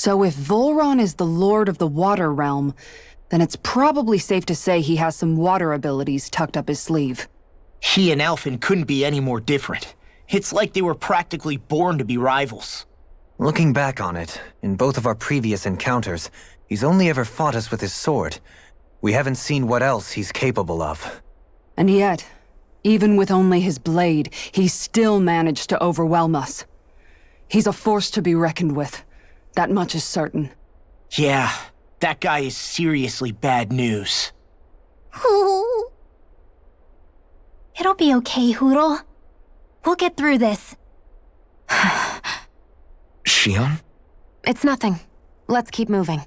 So if Vholran is the Lord of the Water Realm, then it's probably safe to say he has some water abilities tucked up his sleeve. He and Alphen couldn't be any more different. It's like they were practically born to be rivals. Looking back on it, in both of our previous encounters, he's only ever fought us with his sword. We haven't seen what else he's capable of. And yet, even with only his blade, he still managed to overwhelm us. He's a force to be reckoned with. That much is certain. Yeah, that guy is seriously bad news. It'll be okay, Hoodle. We'll get through this. Shion? It's nothing. Let's keep moving.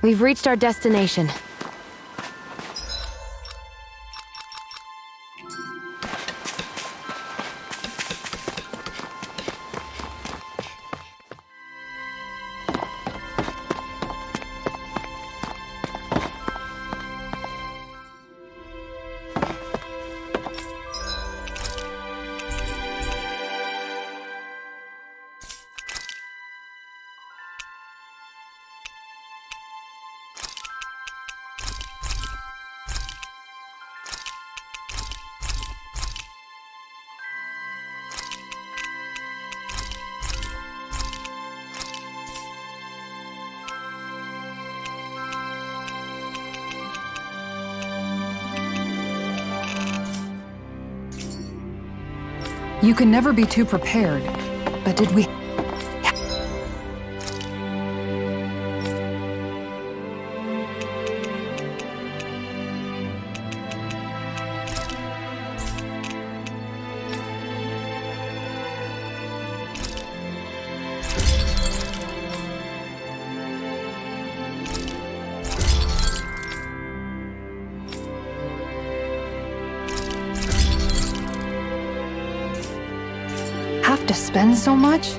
We've reached our destination. You can never be too prepared, but did we... have to spend so much?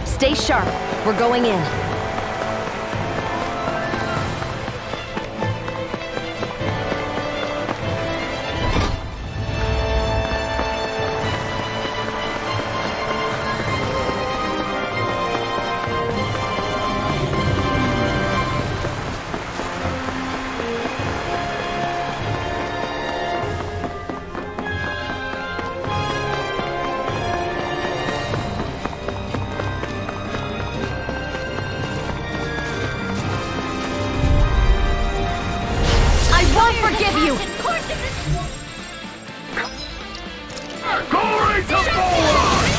Stay sharp. We're going in. Forgive you! Glory to Vholran!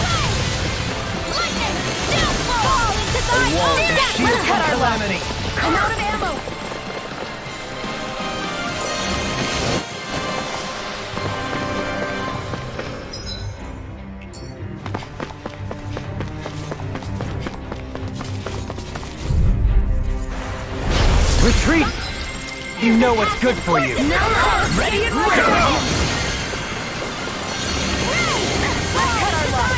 Let's cut our calamity! I'm out of ammo! Retreat! You know what's good for you. Ready and ready! Let's cut our lock!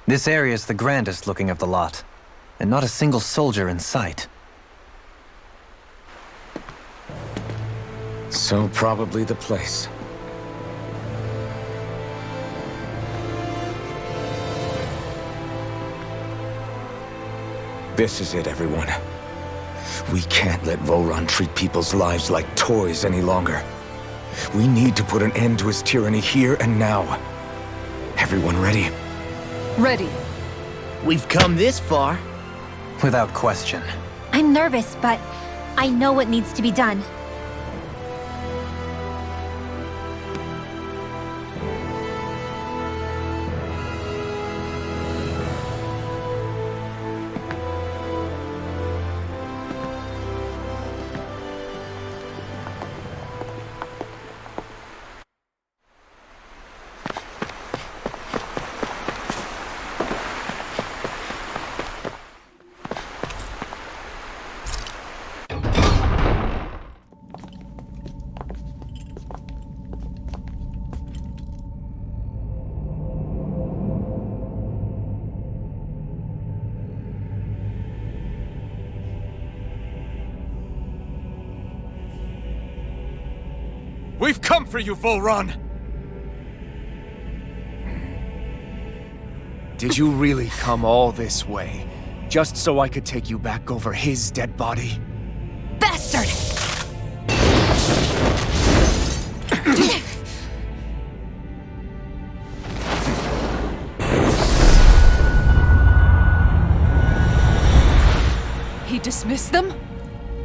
This area is the grandest looking of the lot, and not a single soldier in sight. So probably the place. This is it, everyone. We can't let Vholran treat people's lives like toys any longer. We need to put an end to his tyranny here and now. Everyone ready? Ready. We've come this far. Without question. I'm nervous, but I know what needs to be done. We've come for you, Vholran! Did you really come all this way, just so I could take you back over his dead body? Bastard! He dismissed them?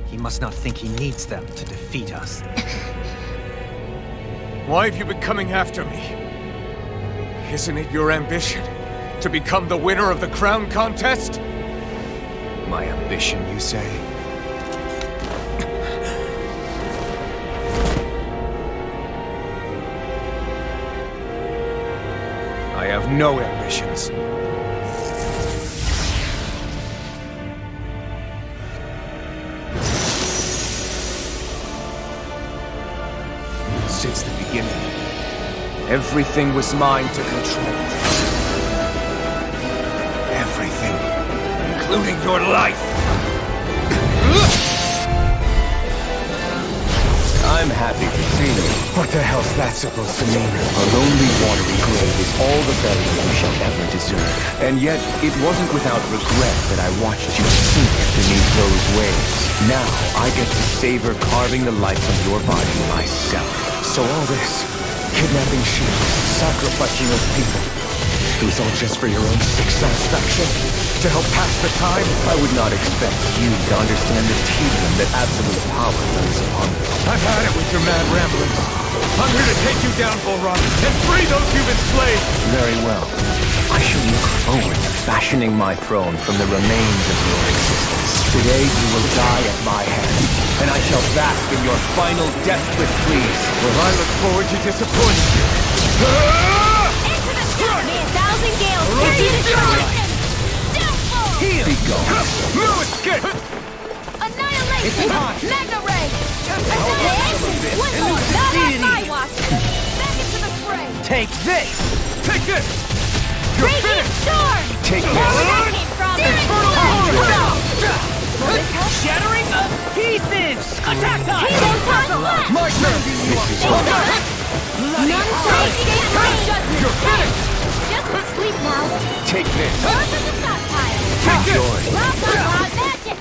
He must not think he needs them to defeat us. Why have you been coming after me? Isn't it your ambition to become the winner of the crown contest? My ambition, you say? I have no ambitions. Since the beginning, everything was mine to control. Everything, including your life. I'm happy to see you. What the hell's that supposed to mean? A lonely, watery grave is all the burial you shall ever deserve. And yet, it wasn't without regret that I watched you sink beneath those waves. Now, I get to savor carving the life from your body myself. So all this, kidnapping sheep, sacrificing those people, it was all just for your own sick satisfaction? To help pass the time? I would not expect you to understand the tedium that absolute power brings upon you. I've had it with your mad ramblings. I'm here to take you down, Vholran, and free those you've enslaved! Very well. I shall look forward to fashioning my throne from the remains of your existence. Today you will die at my hand, and I shall bask in your final desperate pleas. Will I look forward to disappointing you? Into the sky! May a thousand gales carry you to shore! Downfall! Be gone. No escape! Annihilation! Mega ray! Annihilation! One more! Not on my watch! Back into the fray! Take this! Take this! You're Radiant finished! storm! Take Where that this! came from! Shattering of pieces! Attack time! Halo time! My turn! This is all. None shall escape my judgment! You're finished! Just Sleep now. Take this. Burn to the stockpile. Enjoy. Rock on magic.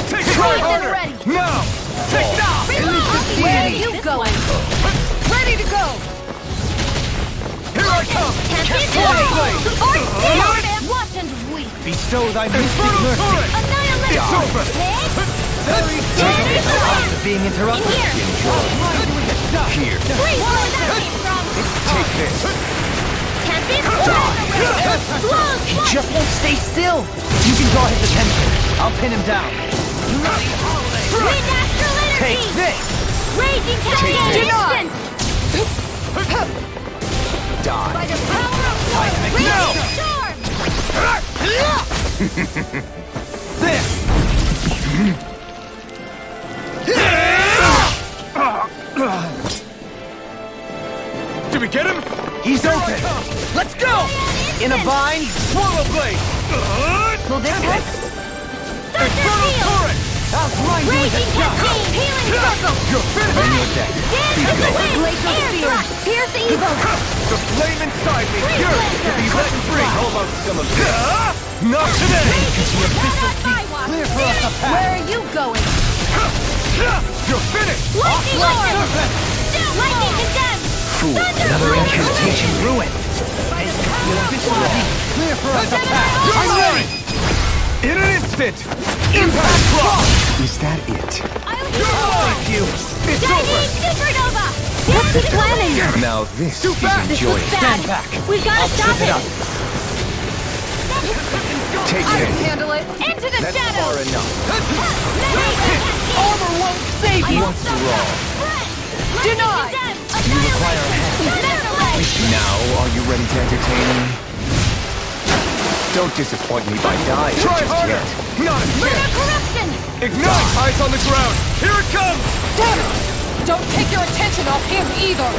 Take Try harder. Ready. Now! Take it off! Where are you going? Ready to go! Here I come! Can't be Flying slow. blade! Or stand. Watch and weep. Bestow thy mystic mercy! Annihilate. It's over. Very good. Being interrupted. Here. Here. Please, where that came from? Take this! Can't be slow. He just won't stay still. You can draw his attention. I'll pin him down. Wind astral energy. Take this! Raging cascade instant. Die. By the power of water. Raging storm. Did we get him? He's open. Let's go! In a vine, Swallow blade! Will this help? Infernal torrent! I'll grind you with a Raging shot. cascade. Healing circle. You're finished! Dance with the wind. Glacial Air spear. thrust. Pierce evil. The flame inside me Freeze yearns to laser. be let free! How about some of this? Not today! Clear for us a path. Where are you going? You're finished! Lightning orb. Lightning condemned. Fool, another incantation ruined. Clear for us a path. I'm ready! In an instant! Impact block! Is that it? Thank you. It's over! Chinese supernova. What's he planning? Now this is This enjoyable. looks bad. back. We've got to stop it. Take I can this. handle it. Into the That's shadows. far enough. Armor won't save you. Once for all. Denied. You require a Now, are you ready to entertain me? Don't disappoint me by dying Try just harder. yet. Not a Lunar chance. corruption. Ignite! Eyes on the ground! Here it comes! Damn it! Don't take your attention off him either.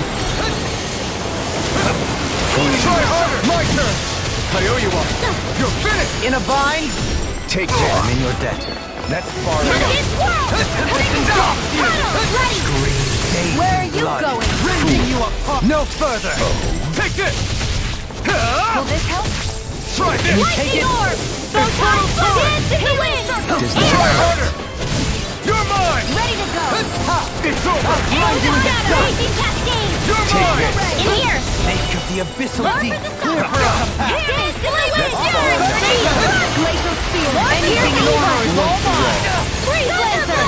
Try harder! My turn! I owe you one. You're finished! In a vine, Take this. I'm in your debt. That's far Can't enough. be swirled. Paddles ready. Where are you going? rending you apart. No further! Take this! Will this help? Try this! Lightning orb. Photon dance in the wind. Try harder! You're mine! Ready to go. It's over! Raging cascade. You're mine! In here. Make of the abyssal Burn deep. for the Clear for us a path. Dance in the wind. Glacial spear. And here's the Honor is all mine. Freeze laser.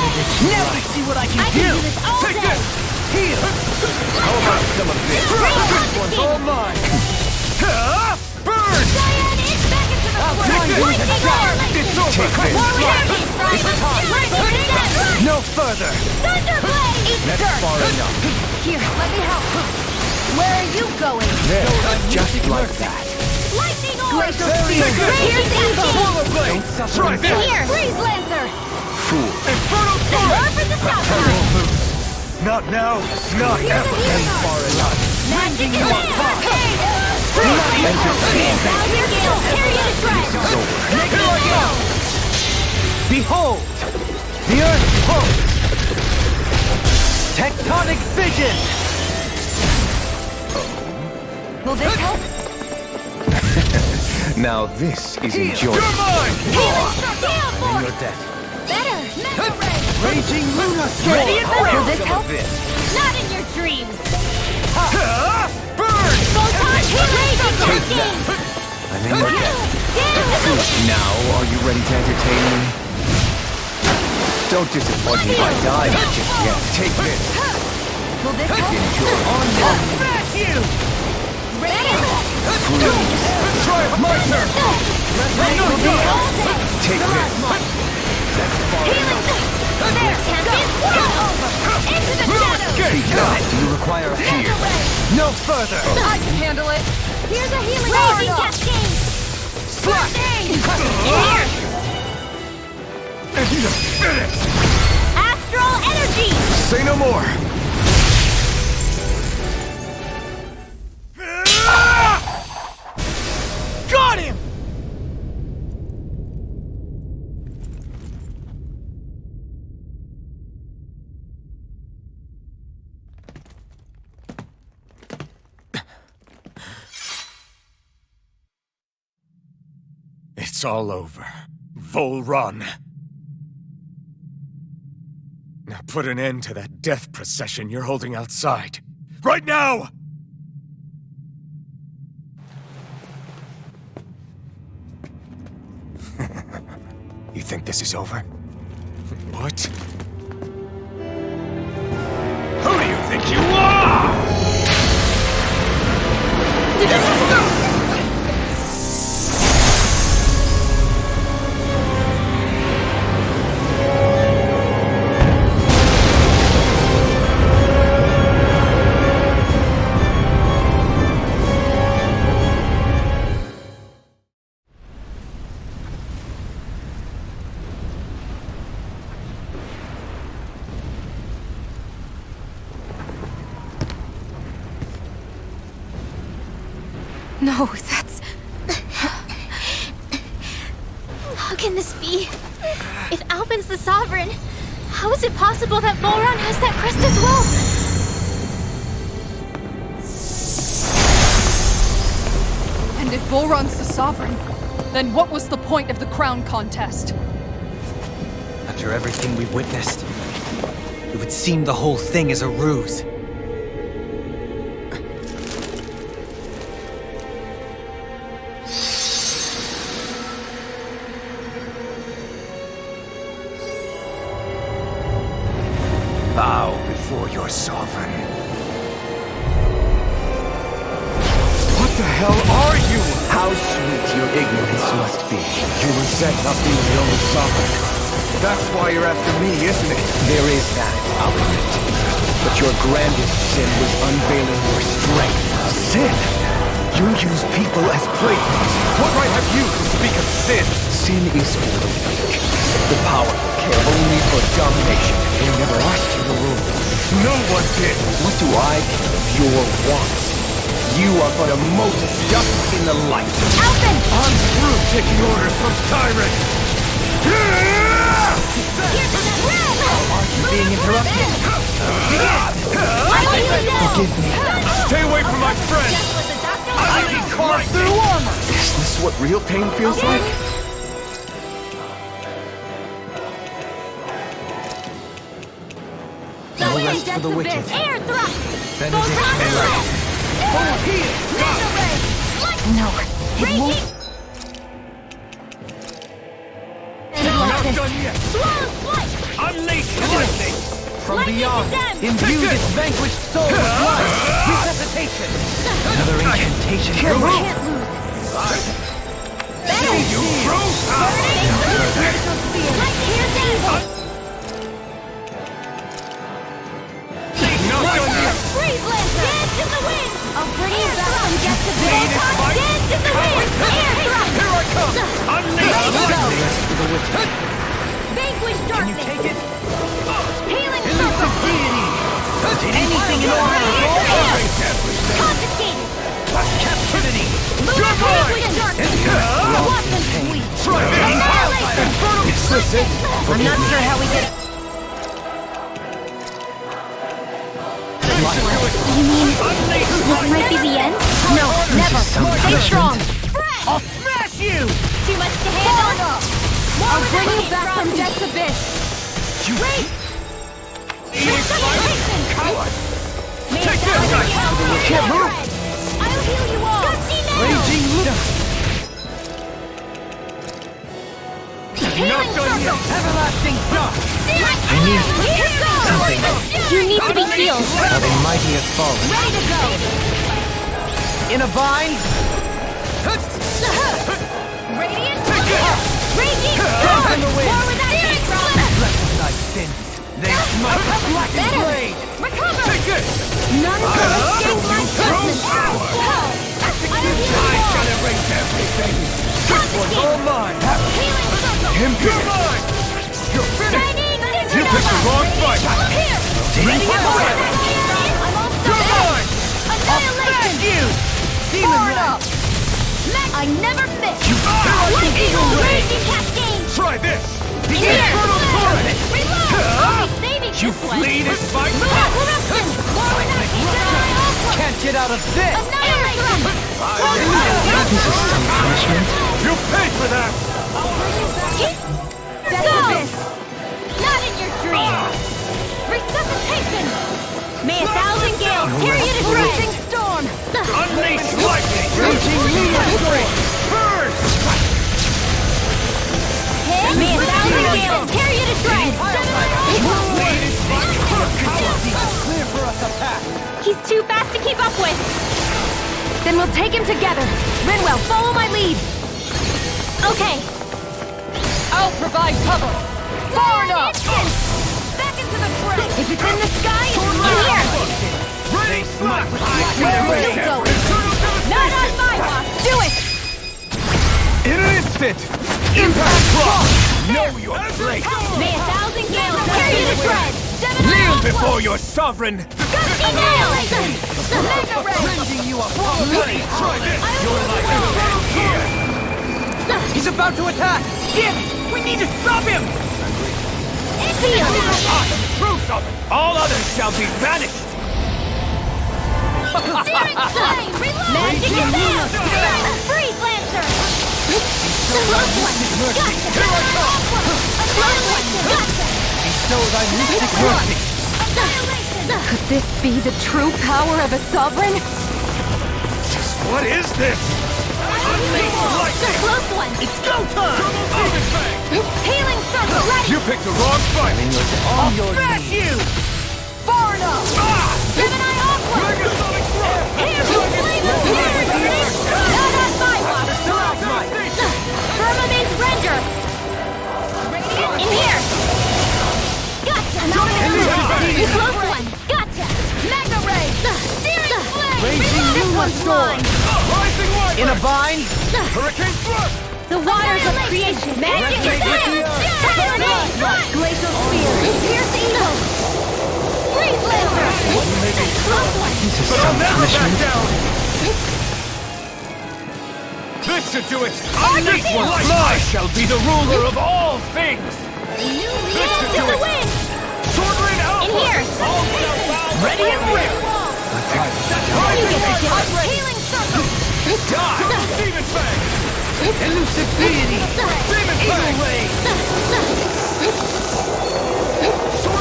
Now I see what I can I do. can do this all Take day. this! Heal. How about some of this? This one's all mine. Burn! Diane is back into the I'll world. grind you with a Lightning shot. orb. It's over! Take this. It's time. No further! Thunderblade. That's far enough. Here, let me help. Where are you going? There, just like that. Lightning orb. Take this! Here's evil. Swallow blade! Try this! Here, freeze lancer. Fool! Infernal torrent! Burn for the stockpile. Not now, not ever. That's far enough. Magic is there. Now you're still period of stress. Behold, the Earth pulse. Tectonic vision. Will this help? Now this is Heal. enjoyable. Healing circle. Heal In force. your debt. Better. Mega ray. Raging lunar Ready and storm. ready. Will this help? Not in your dreams. Burn! Photon raging cascade. I'm in your debt. Now, are you ready to entertain me? Don't disappoint me by dying just yet. Take this. Will this help? Enjoy. Smash you. Try my turn. Will this help? Take this. That's far Healing. There. Can't be swirled over. Into the shadows. enough. Do you require a Mega ray. No further! I can handle it. Here's a healing raging cascade. Slash. Here. Finished. Astral energy. Say no more. It's all over. Vholran. Now put an end to that death procession you're holding outside. Right now! You think this is over? What? Who do you think you are? No, that's... How can this be? If Alpin's the Sovereign, how is it possible that Vholran has that crest as well? And if Vholran's the Sovereign, then what was the point of the crown contest? After everything we've witnessed, it would seem the whole thing is a ruse. Bow before your sovereign. What the hell are you? How sweet your ignorance must be. You resent not being the only sovereign. That's why you're after me, isn't it? There is that, I'll admit. But your grandest sin was unveiling your strength. Sin? You use people as playthings. What right have you to speak of sin? Sin is for the weak. The powerful care only for domination. They never asked you to rule. No one did. What do I care of your wants? You are but a mote of dust in the light. Alpin! I'm through taking orders from tyrants. Being interrupted. Forgive me. Stay away from my friend. I'll be carved through armor. Is this what real pain feels like? No rest for the wicked. Air thrust! Benedict and light. No, it won't. Not done yet. Swallow flight! Unleash lightning. From Lightning beyond, condemned. imbue this vanquished soul with life. Resuscitation. Another incantation. Can't lose. You froze power. Not done yet. Freeze Lancer! Dance in the wind! I'll bring you back from death to Need it, fight. Dance in the wind! Air thrust! Here I come. Unleash lightning. For the wicked. Vanquish Can you darkness! take it? Healing circle! Anything in order to Confiscated! captivity. Vanquish darkness! Watch them sweep! Try this. Annihilation! Is this it? I'm not sure how we get it. You mean this might be the end? No, never. Stay strong. I'll smash you! Too much to handle? I'll bring you back from death's abyss! Wait! Coward. Take this, guys! Can't move! I'll heal you all! Raging Luda. Healing circle! Everlasting dust. I need something. You need to be healed. Now the mighty have fallen. Ready to go! In a bind. Radiant! Raging! From the wind. More with that Blessed thy sins. They smite the blackened blade. Recover! Take this. None can escape my judgment! I shall erase everything. This one's all mine. Healing circle! You're mine. You're finished. You picked the wrong fight. Ready I'm all You're mine. Annihilation! you. Forward up! I never miss! Lightning raging cascade! Try this. The Here! infernal torrent. Reload! I'll be saving You this one! flee this fight. Corruption! More with that Can't get out of this! Annihilation! This is some punishment. You pay for that! Go! Not in your dreams! Resuscitation! May 1,000 gales carry you to Raging shreds! storm! Unleash lightning! Raging storm! Burn! May 1,000 gales carry you to shreds! Clear for us a path! He's too fast to keep up with! Then we'll take him together! Rinwell, follow my lead! Okay! I'll provide cover! Far enough! Back into the fray! If it's in the sky, it's in here! They smite with Where will you go? Not on my watch! Do it! in an instant! Impact block! Know your place! May 1,000 gales carry you to shreds! Kneel before your sovereign! Gusty nail! Mega ray! Rending you apart! Try this! Your life ends here! He's about to attack! Damn it! We need to stop him! Seal! Truth of it! All others shall be banished! Searing flame! Magic is out! Freeze Lancer! Close one! Gotcha! Close one! Gotcha! Bestow thy mystic mercy! Annihilation! Could this be the true power of a sovereign? What is this? Close one! It's go time! Healing circle ready! You picked the wrong fight! On your knees! You! Far enough! Gemini Aqua! Here, flame of fury! Not on my watch! Firmament Render! In here! Gotcha! Close one! Gotcha! Mega Ray! Searing flame! This one's mine! In a bind? Hurricane thrust! The waters of creation! Magic is in! Glacial Spear! Pierce Eagle! Freeze Lancer! Close one! But I'll never back down! This should do it! Unleash one! I shall be the ruler of all things! This to the wind! Swordrin Alpha! In here! Ready and will! Healing circle! Die! Demon Fang! Elusive deity! Demon Eagle Fang! ray!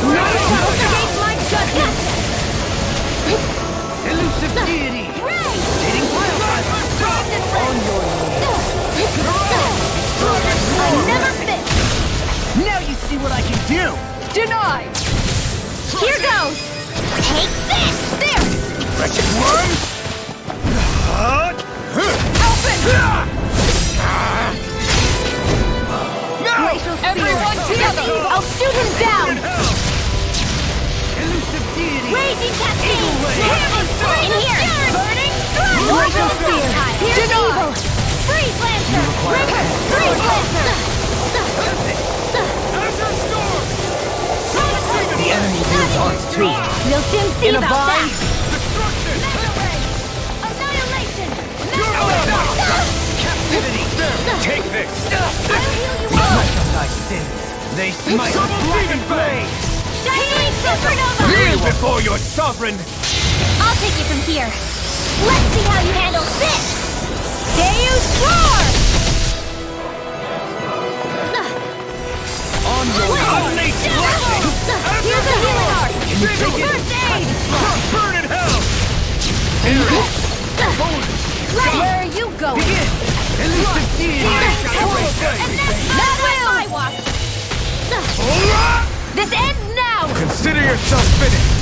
Investigate my judgment! Elusive deity! Ray! Hitting on your I never miss! Now you see what I can do! Denied! Here goes! Take this! There! Wretched worm! Everyone together! I'll shoot him down! Elusive deity! Raging Cascade! In here! Burning Strike! Glacial Spear! Here's Denied! evil! Freeze Lancer! River! Freeze Lancer! The enemy moves on too. We'll soon see In a about bind? that! Mega Ray! Annihilation! Captivity! Take this! I'll heal you Smite all! of thy sins! They smite with black and blade! Healing Supernova! Kneel before your sovereign! I'll take you from here. Let's see how you handle this! Deus Roar! On your Unleash lightning! Here's a healing art! Can you take it? First aid! Burn in hell! Where are you going? Begin! Elusive deity! Not on my watch! This ends now! Consider yourself finished!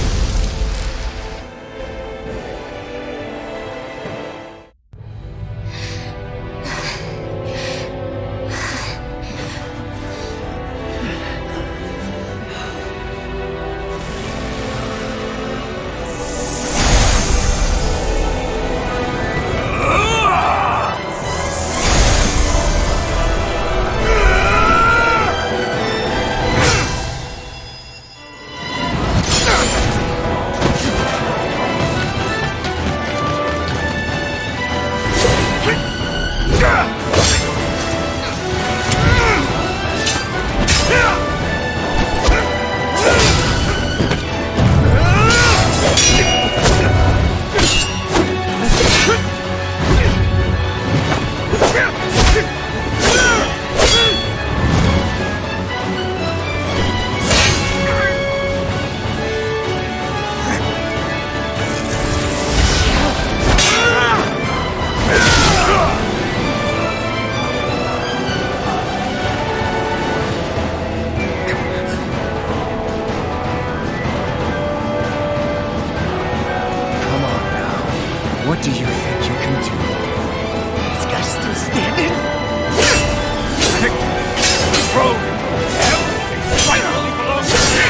do you think you can do? This guy's still standing? Rogue! Everything rightfully belongs to me!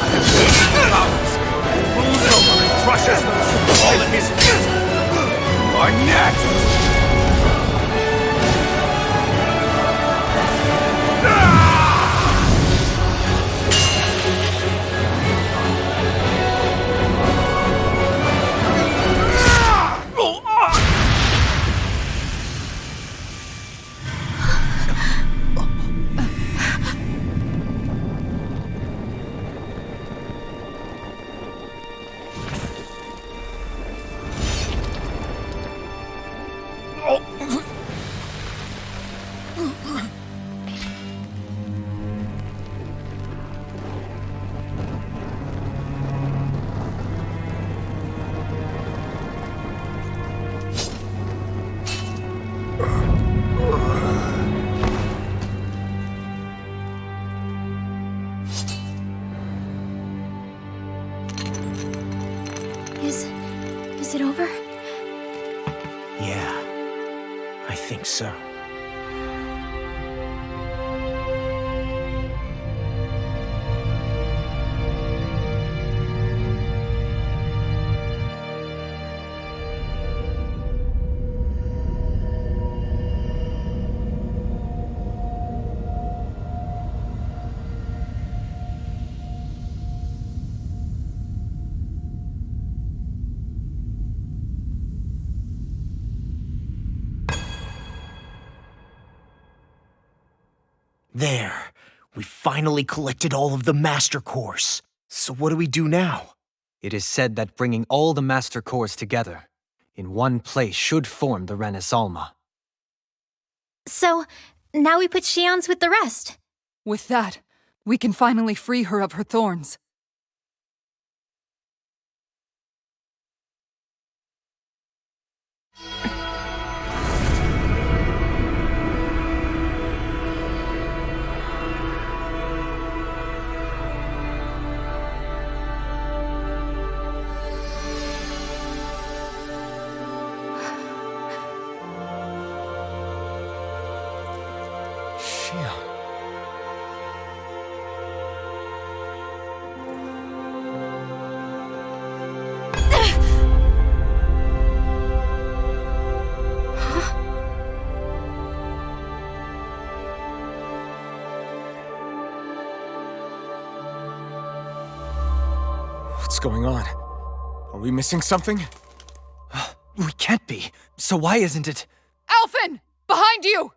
I have seized the powers, rules over and crushes those who fall at his feet! You are next! Is it over? Yeah, I think so. There. We finally collected all of the Master Cores. So what do we do now? It is said that bringing all the Master Cores together in one place should form the Renas Alma. So, now we put Shion's with the rest. With that, we can finally free her of her thorns. What's going on? Are we missing something? We can't be. So why isn't it? Alphen! Behind you!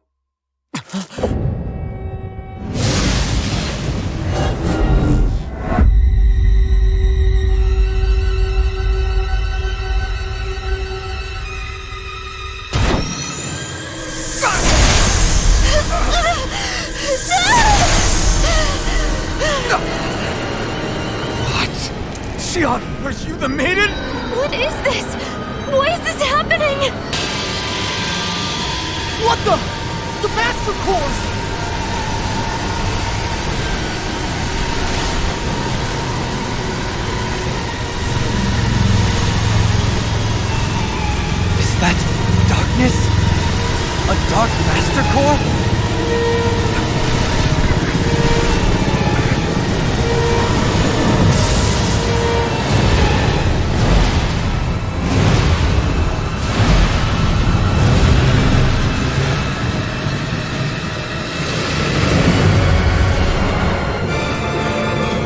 Shion, are you the maiden? What is this? Why is this happening? What the Master Cores! Is that darkness? A dark Master Core?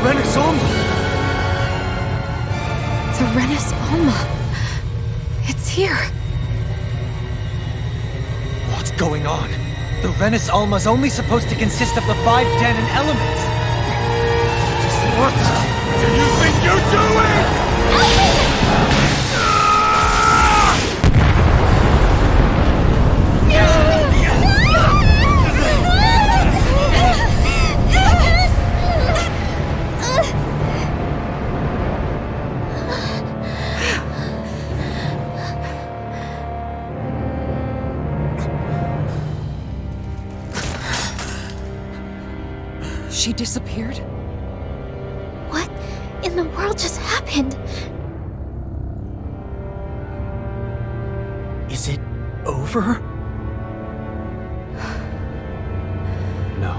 Renas Alma! The Renas Alma. It's here. What's going on? The Renas Alma's only supposed to consist of the 5 Danon elements. What do you think you're doing? She disappeared? What in the world just happened? for her? No.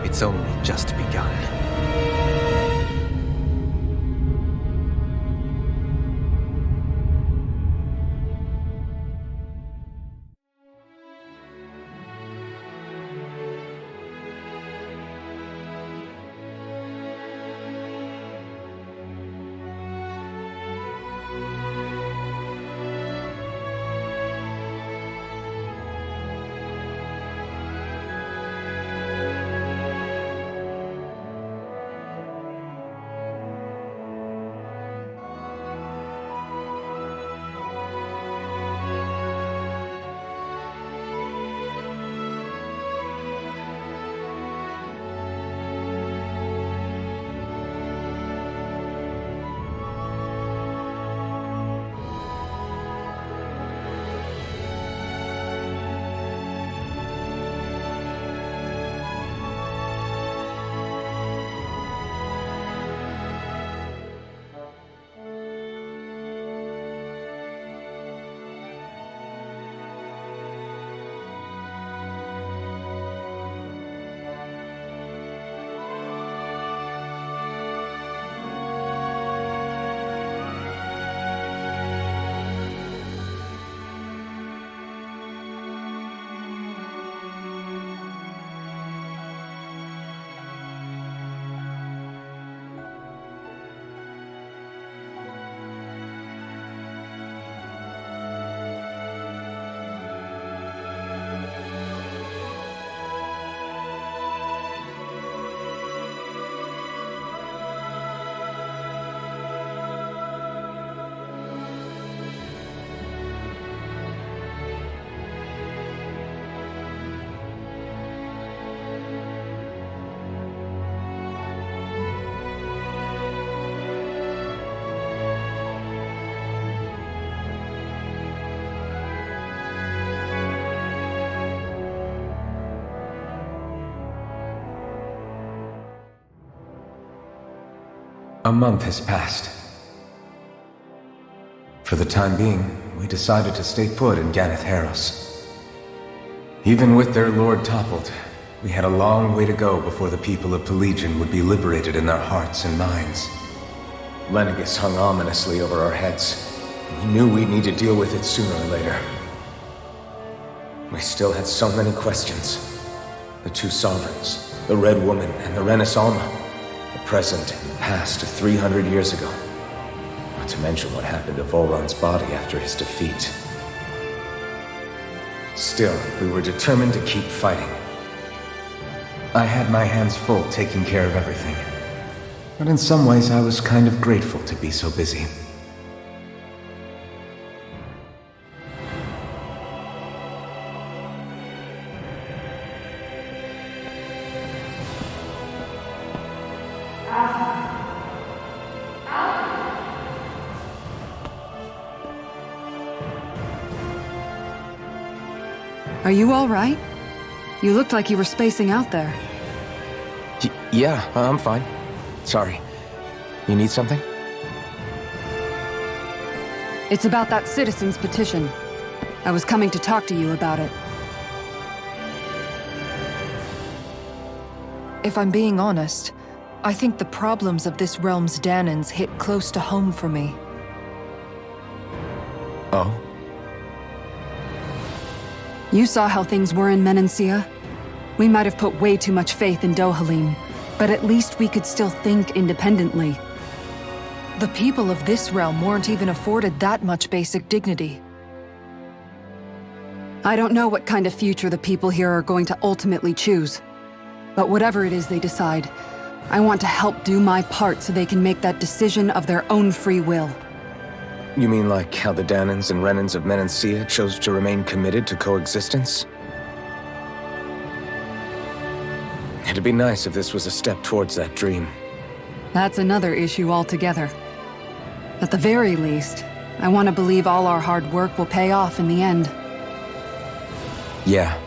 It's only just begun. A month has passed. For the time being, we decided to stay put in Ganeth Haros. Even with their lord toppled, we had a long way to go before the people of Pelegion would be liberated in their hearts and minds. Lenegis hung ominously over our heads. We knew we'd need to deal with it sooner or later. We still had so many questions. The two sovereigns, the Red Woman and the Renas Alma. The present and the past of 300 years ago. Not to mention what happened to Vholran's body after his defeat. Still, we were determined to keep fighting. I had my hands full taking care of everything. But in some ways I was kind of grateful to be so busy. Are you all right? You looked like you were spacing out there. Yeah, I'm fine. Sorry. You need something? It's about that citizen's petition. I was coming to talk to you about it. If I'm being honest, I think the problems of this realm's Danans hit close to home for me. Oh? You saw how things were in Menancia. We might have put way too much faith in Dohalim, but at least we could still think independently. The people of this realm weren't even afforded that much basic dignity. I don't know what kind of future the people here are going to ultimately choose. But whatever it is they decide, I want to help do my part so they can make that decision of their own free will. You mean like how the Danans and Renans of Menancia chose to remain committed to coexistence? It'd be nice if this was a step towards that dream. That's another issue altogether. At the very least, I want to believe all our hard work will pay off in the end. Yeah.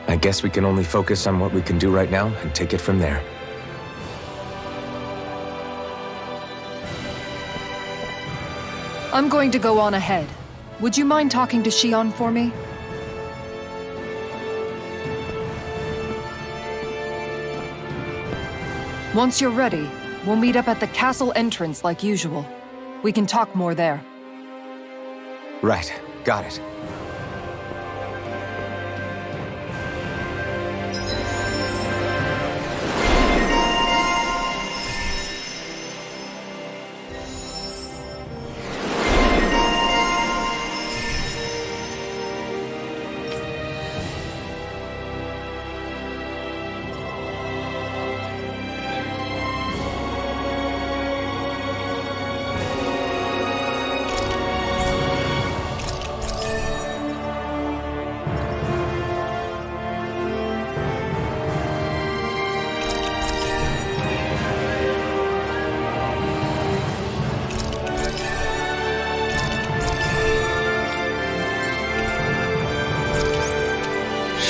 I guess we can only focus on what we can do right now and take it from there. I'm going to go on ahead. Would you mind talking to Shion for me? Once you're ready, we'll meet up at the castle entrance like usual. We can talk more there. Right, got it.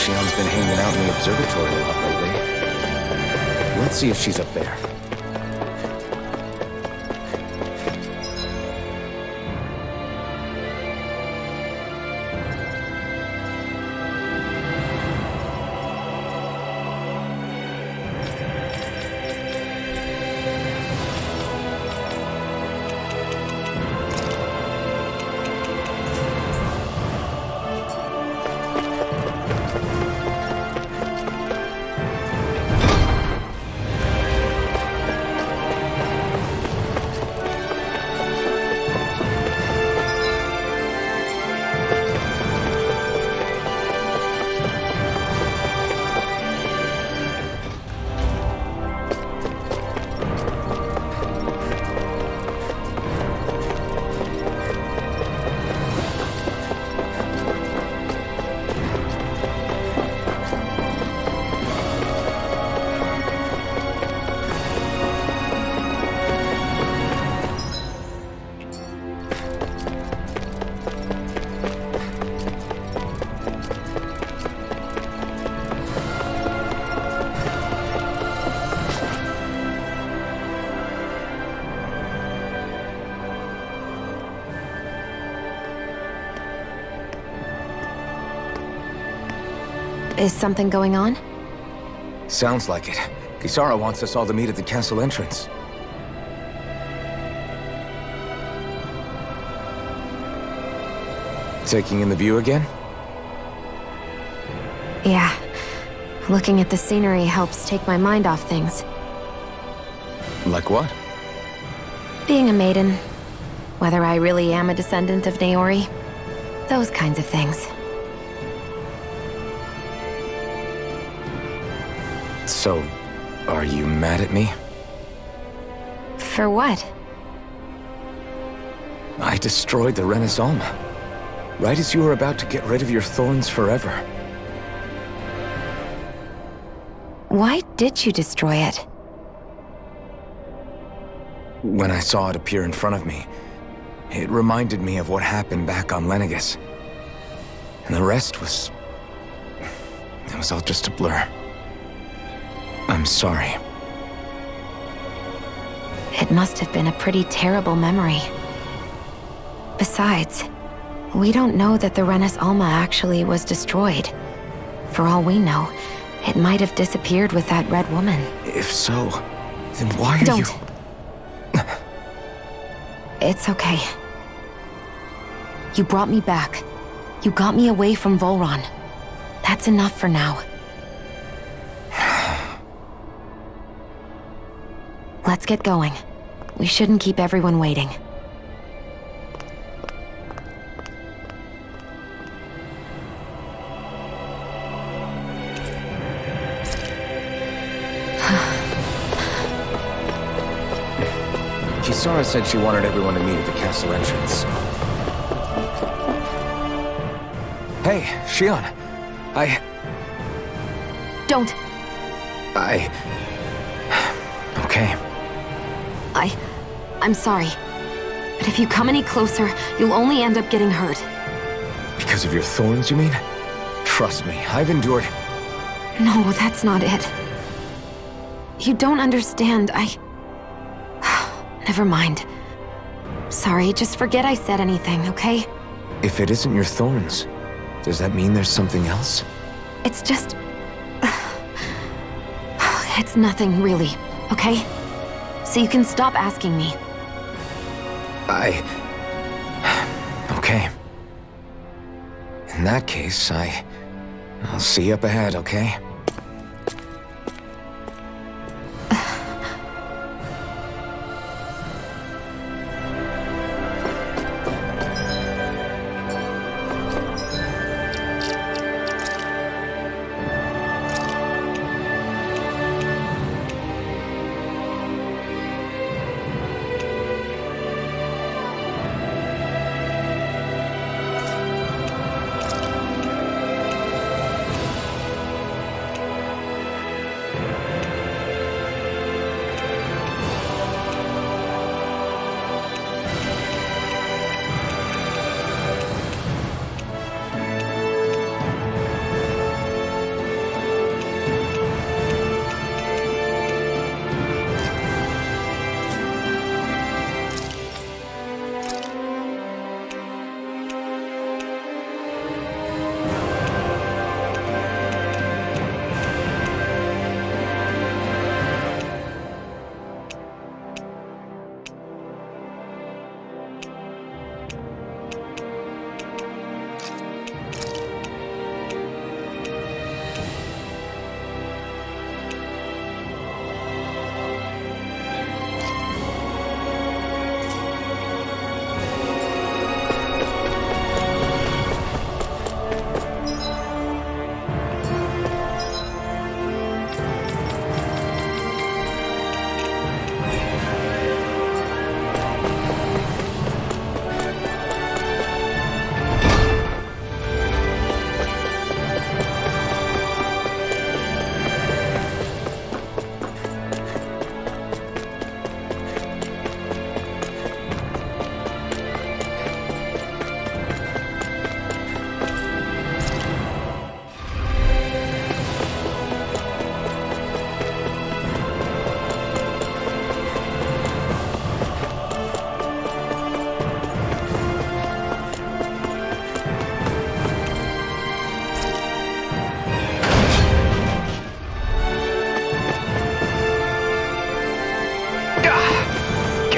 Shion's been hanging out in the observatory a lot lately. Let's see if she's up there. Is something going on? Sounds like it. Kisara wants us all to meet at the castle entrance. Taking in the view again? Yeah. Looking at the scenery helps take my mind off things. Like what? Being a maiden. Whether I really am a descendant of Naori. Those kinds of things. So, are you mad at me? For what? I destroyed the Renas Alma. Right as you were about to get rid of your thorns forever. Why did you destroy it? When I saw it appear in front of me, it reminded me of what happened back on Lenegus. And the rest was... it was all just a blur. I'm sorry. It must have been a pretty terrible memory. Besides, we don't know that the Renas Alma actually was destroyed. For all we know, it might have disappeared with that red woman. If so, then why are Don't. you... It's okay. You brought me back. You got me away from Vholran. That's enough for now. Let's get going. We shouldn't keep everyone waiting. Kisara said she wanted everyone to meet at the castle entrance. Hey, Shion. Don't! Okay. I'm sorry. But if you come any closer, you'll only end up getting hurt. Because of your thorns, you mean? Trust me, I've endured... No, that's not it. You don't understand, Never mind. Sorry, just forget I said anything, okay? If it isn't your thorns, does that mean there's something else? It's just... It's nothing, really, okay? So you can stop asking me. Okay. In that case, I'll see you up ahead, okay?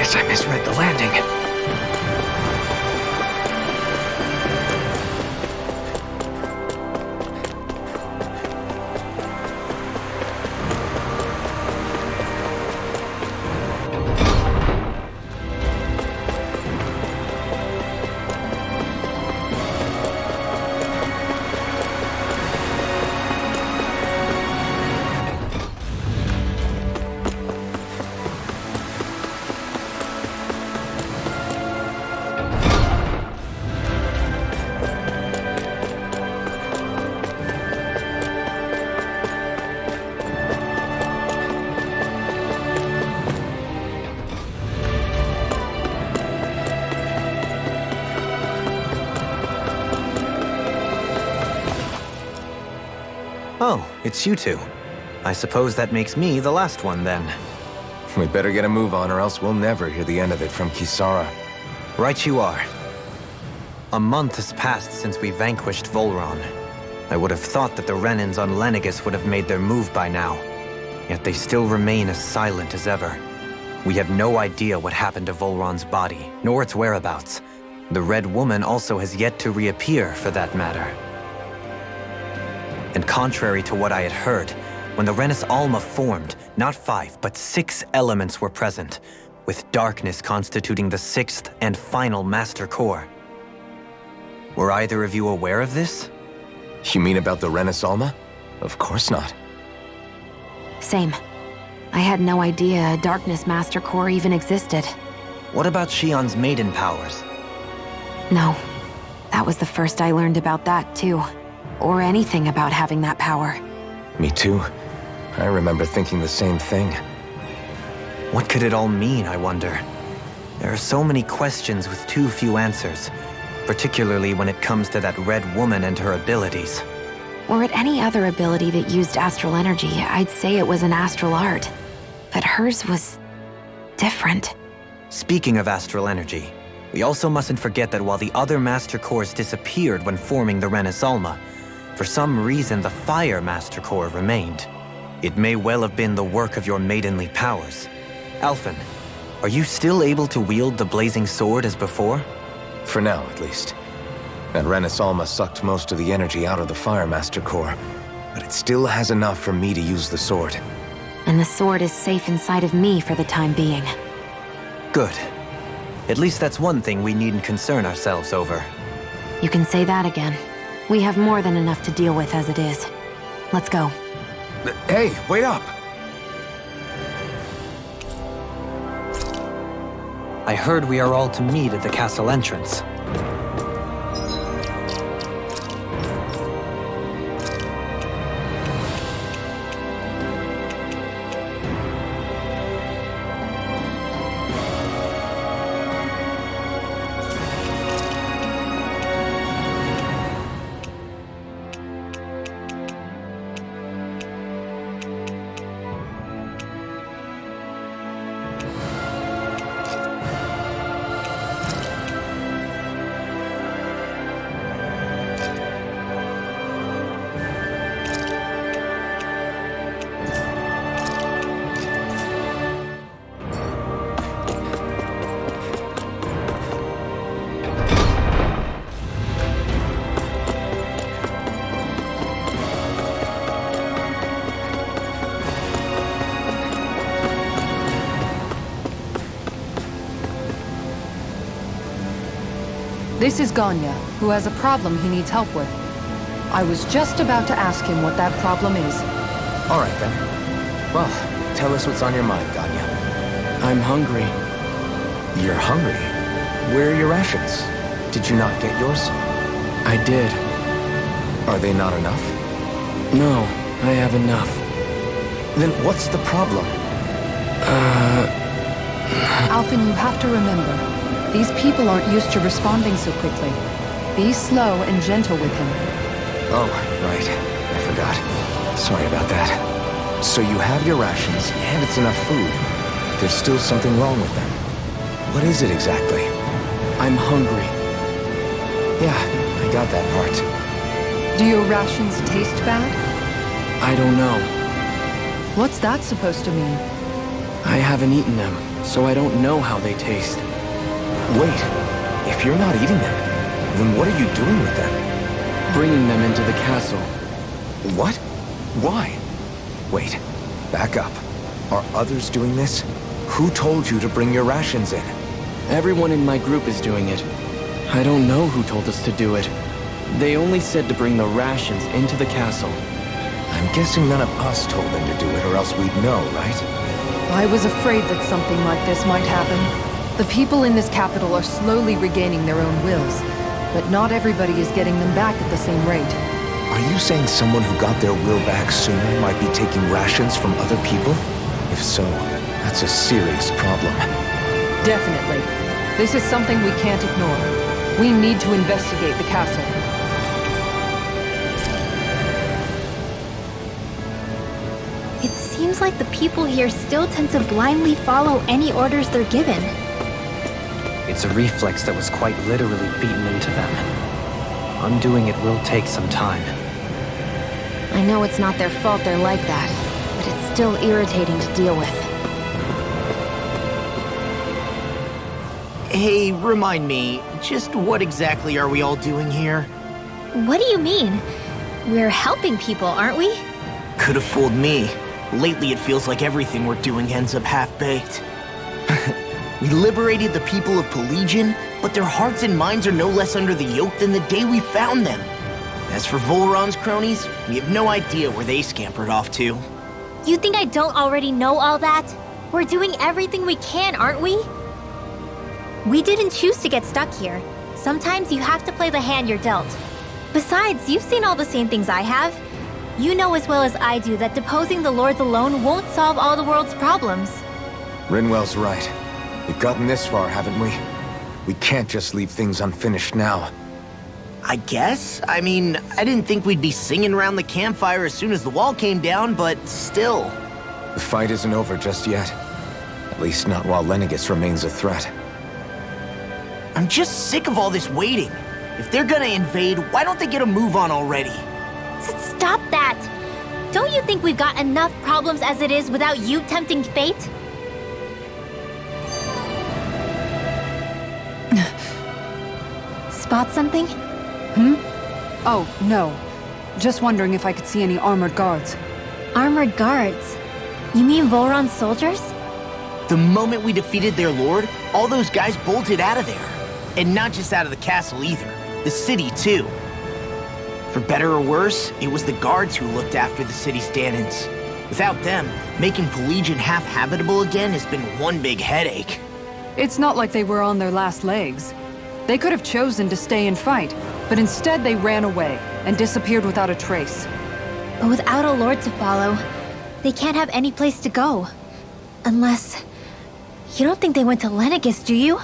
I misread the landing. Oh, it's you two. I suppose that makes me the last one, then. We better get a move on, or else we'll never hear the end of it from Kisara. Right you are. A month has passed since we vanquished Vholran. I would have thought that the Renans on Lenegis would have made their move by now. Yet they still remain as silent as ever. We have no idea what happened to Vholran's body, nor its whereabouts. The Red Woman also has yet to reappear, for that matter. And contrary to what I had heard, when the Renas Alma formed, not 5, but 6 elements were present, with darkness constituting the 6th and final master core. Were either of you aware of this? You mean about the Renas Alma? Of course not. Same. I had no idea a Darkness Master Core even existed. What about Shion's maiden powers? No. That was the first I learned about that, too. Or anything about having that power. Me too. I remember thinking the same thing. What could it all mean, I wonder? There are so many questions with too few answers, particularly when it comes to that Red Woman and her abilities. Or at any other ability that used astral energy, I'd say it was an astral art. But hers was... different. Speaking of astral energy, We also mustn't forget that while the other Master Cores disappeared when forming the Renas Alma, for some reason the Fire Master Core remained. It may well have been the work of your maidenly powers. Alphen, are you still able to wield the blazing sword as before? For now, at least. That Renas Alma sucked most of the energy out of the Fire Master Core, but it still has enough for me to use the sword. And the sword is safe inside of me for the time being. Good. At least that's one thing we needn't concern ourselves over. You can say that again. We have more than enough to deal with as it is. Let's go. Hey, wait up! I heard we are all to meet at the castle entrance. This is Ganya, who has a problem he needs help with. I was just about to ask him what that problem is. All right, then. Well, tell us what's on your mind, Ganya. I'm hungry. You're hungry? Where are your rations? Did you not get yours? I did. Are they not enough? No, I have enough. Then what's the problem? Alphen, you have to remember, these people aren't used to responding so quickly. Be slow and gentle with him. Oh, right. I forgot. Sorry about that. So you have your rations, and it's enough food, but there's still something wrong with them. What is it exactly? I'm hungry. Yeah, I got that part. Do your rations taste bad? I don't know. What's that supposed to mean? I haven't eaten them, so I don't know how they taste. Wait, if you're not eating them, then what are you doing with them? Bringing them into the castle. What? Why? Wait, back up. Are others doing this? Who told you to bring your rations in? Everyone in my group is doing it. I don't know who told us to do it. They only said to bring the rations into the castle. I'm guessing none of us told them to do it, or else we'd know, right? I was afraid that something like this might happen. The people in this capital are slowly regaining their own wills, but not everybody is getting them back at the same rate. Are you saying someone who got their will back sooner might be taking rations from other people? If so, that's a serious problem. Definitely. This is something we can't ignore. We need to investigate the castle. It seems like the people here still tend to blindly follow any orders they're given. It's a reflex that was quite literally beaten into them. Undoing it will take some time. I know it's not their fault they're like that, but it's still irritating to deal with. Hey, remind me, just what exactly are we all doing here? What do you mean? We're helping people, aren't we? Could have fooled me. Lately it feels like everything we're doing ends up half-baked. We liberated the people of Pelagian, but their hearts and minds are no less under the yoke than the day we found them. As for Vholran's cronies, we have no idea where they scampered off to. You think I don't already know all that? We're doing everything we can, aren't we? We didn't choose to get stuck here. Sometimes you have to play the hand you're dealt. Besides, you've seen all the same things I have. You know as well as I do that deposing the lords alone won't solve all the world's problems. Rinwell's right. We've gotten this far, haven't we? We can't just leave things unfinished now. I guess? I mean, I didn't think we'd be singing around the campfire as soon as the wall came down, but still. The fight isn't over just yet. At least not while Lenegis remains a threat. I'm just sick of all this waiting. If they're gonna invade, why don't they get a move on already? Stop that! Don't you think we've got enough problems as it is without you tempting fate? Spot something? Oh, no. Just wondering if I could see any armored guards. Armored guards? You mean Vholran's soldiers? The moment we defeated their lord, all those guys bolted out of there. And not just out of the castle either. The city, too. For better or worse, it was the guards who looked after the city's Danans. Without them, making Pelegion half-habitable again has been one big headache. It's not like they were on their last legs. They could have chosen to stay and fight, but instead they ran away and disappeared without a trace. But without a lord to follow, they can't have any place to go. Unless... You don't think they went to Lenegis, do you?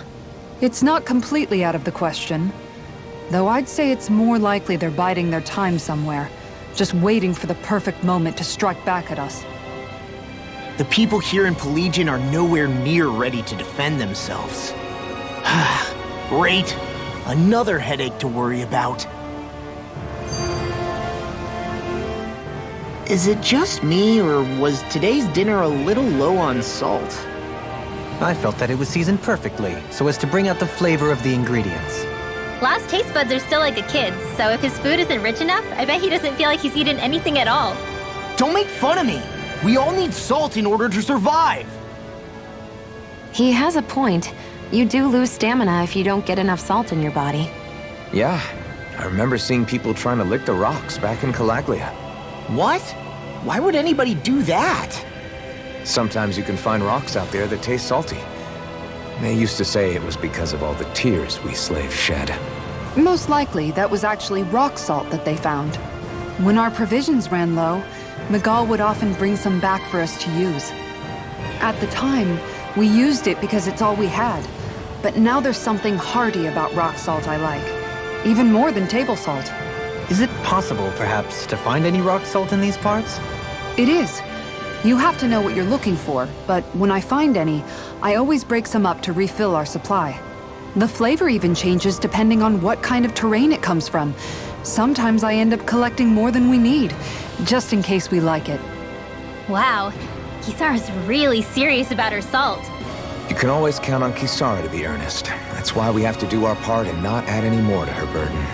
It's not completely out of the question. Though I'd say it's more likely they're biding their time somewhere, just waiting for the perfect moment to strike back at us. The people here in Pelegion are nowhere near ready to defend themselves. Great. Another headache to worry about. Is it just me, or was today's dinner a little low on salt? I felt that it was seasoned perfectly, so as to bring out the flavor of the ingredients. Last taste buds are still like a kid's, so if his food isn't rich enough, I bet he doesn't feel like he's eaten anything at all. Don't make fun of me! We all need salt in order to survive! He has a point. You do lose stamina if you don't get enough salt in your body. Yeah, I remember seeing people trying to lick the rocks back in Calaglia. What? Why would anybody do that? Sometimes you can find rocks out there that taste salty. They used to say it was because of all the tears we slaves shed. Most likely, that was actually rock salt that they found. When our provisions ran low, Miguel would often bring some back for us to use. At the time, we used it because it's all we had. But now there's something hearty about rock salt I like. Even more than table salt. Is it possible, perhaps, to find any rock salt in these parts? It is. You have to know what you're looking for, but when I find any, I always break some up to refill our supply. The flavor even changes depending on what kind of terrain it comes from. Sometimes I end up collecting more than we need, just in case we like it. Wow, Kisara's really serious about her salt. You can always count on Kisara to be earnest. That's why we have to do our part and not add any more to her burden.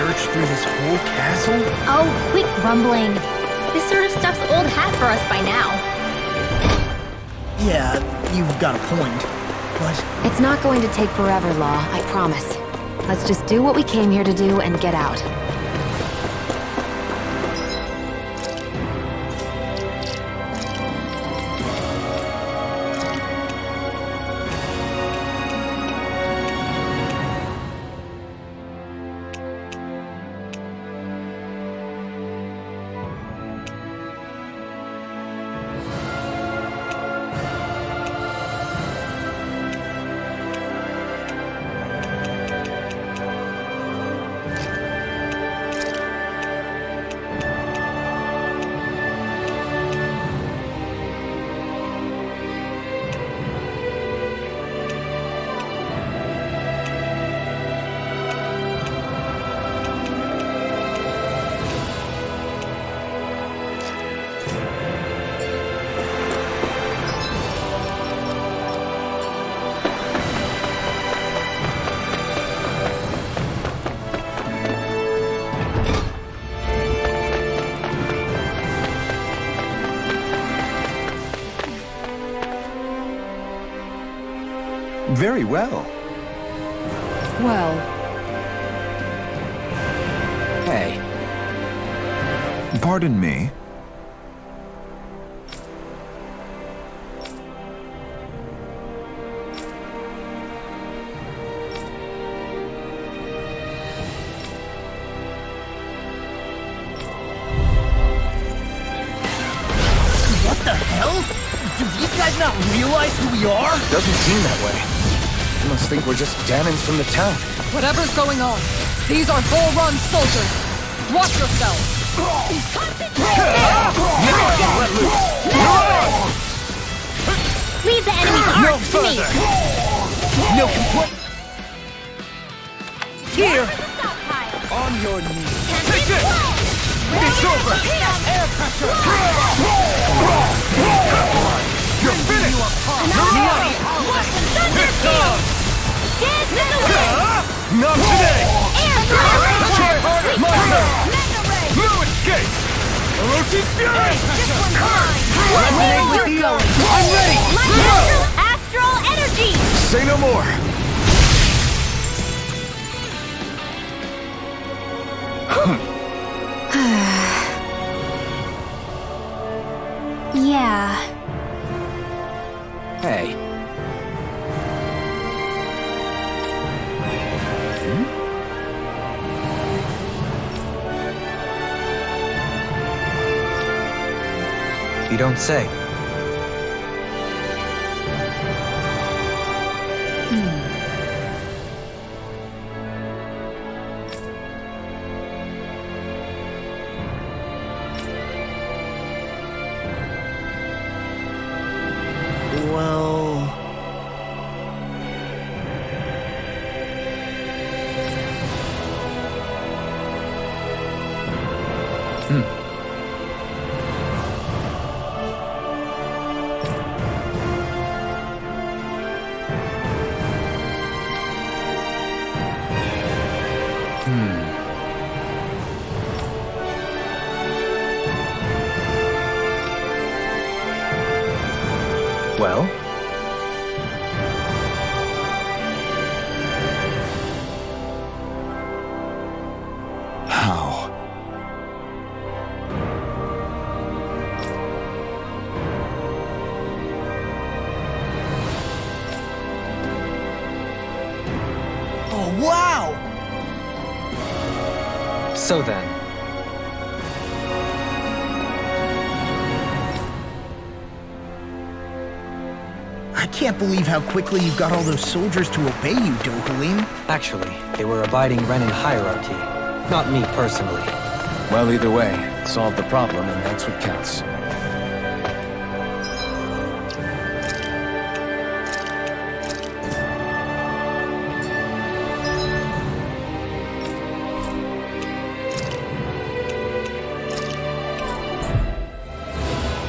search through this whole castle? Oh, quit grumbling. This sort of stuff's old hat for us by now. Yeah, you've got a point. But It's not going to take forever, Law, I promise. Let's just do what we came here to do and get out. Very well. Well, Hey, Pardon me. what the hell? Do these guys not realize who we are? Doesn't seem that way. They must think we're just damons from the town. whatever's going on, these are Vholran soldiers. Watch yourselves. Leave the enemy's arc to me! No complaint. Here. On your knees. Take it! It's over! Air pressure! You're finished! Dance in the wind! Not today! Air pressure! Try harder! My turn! No escape! Orochi's fury! Where we're going! I'm ready! Astral energy! Say no more! Yeah. hey. You don't say. Well... Well? How? Oh, wow! So then, I can't believe how quickly you got all those soldiers to obey you, Vholran. actually, they were abiding Renan hierarchy. Not me personally. Well, either way, solve the problem, and that's what counts.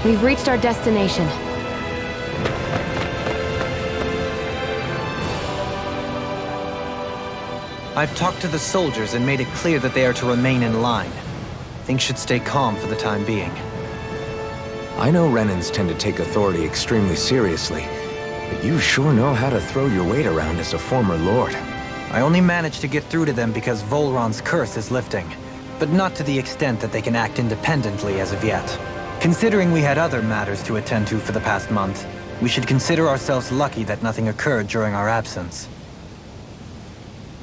We've reached our destination. I've talked to the soldiers and made it clear that they are to remain in line. Things should stay calm for the time being. I know Renans tend to take authority extremely seriously, but you sure know how to throw your weight around as a former lord. I only managed to get through to them because Vholran's curse is lifting, but not to the extent that they can act independently as of yet. Considering we had other matters to attend to for the past month, we should consider ourselves lucky that nothing occurred during our absence.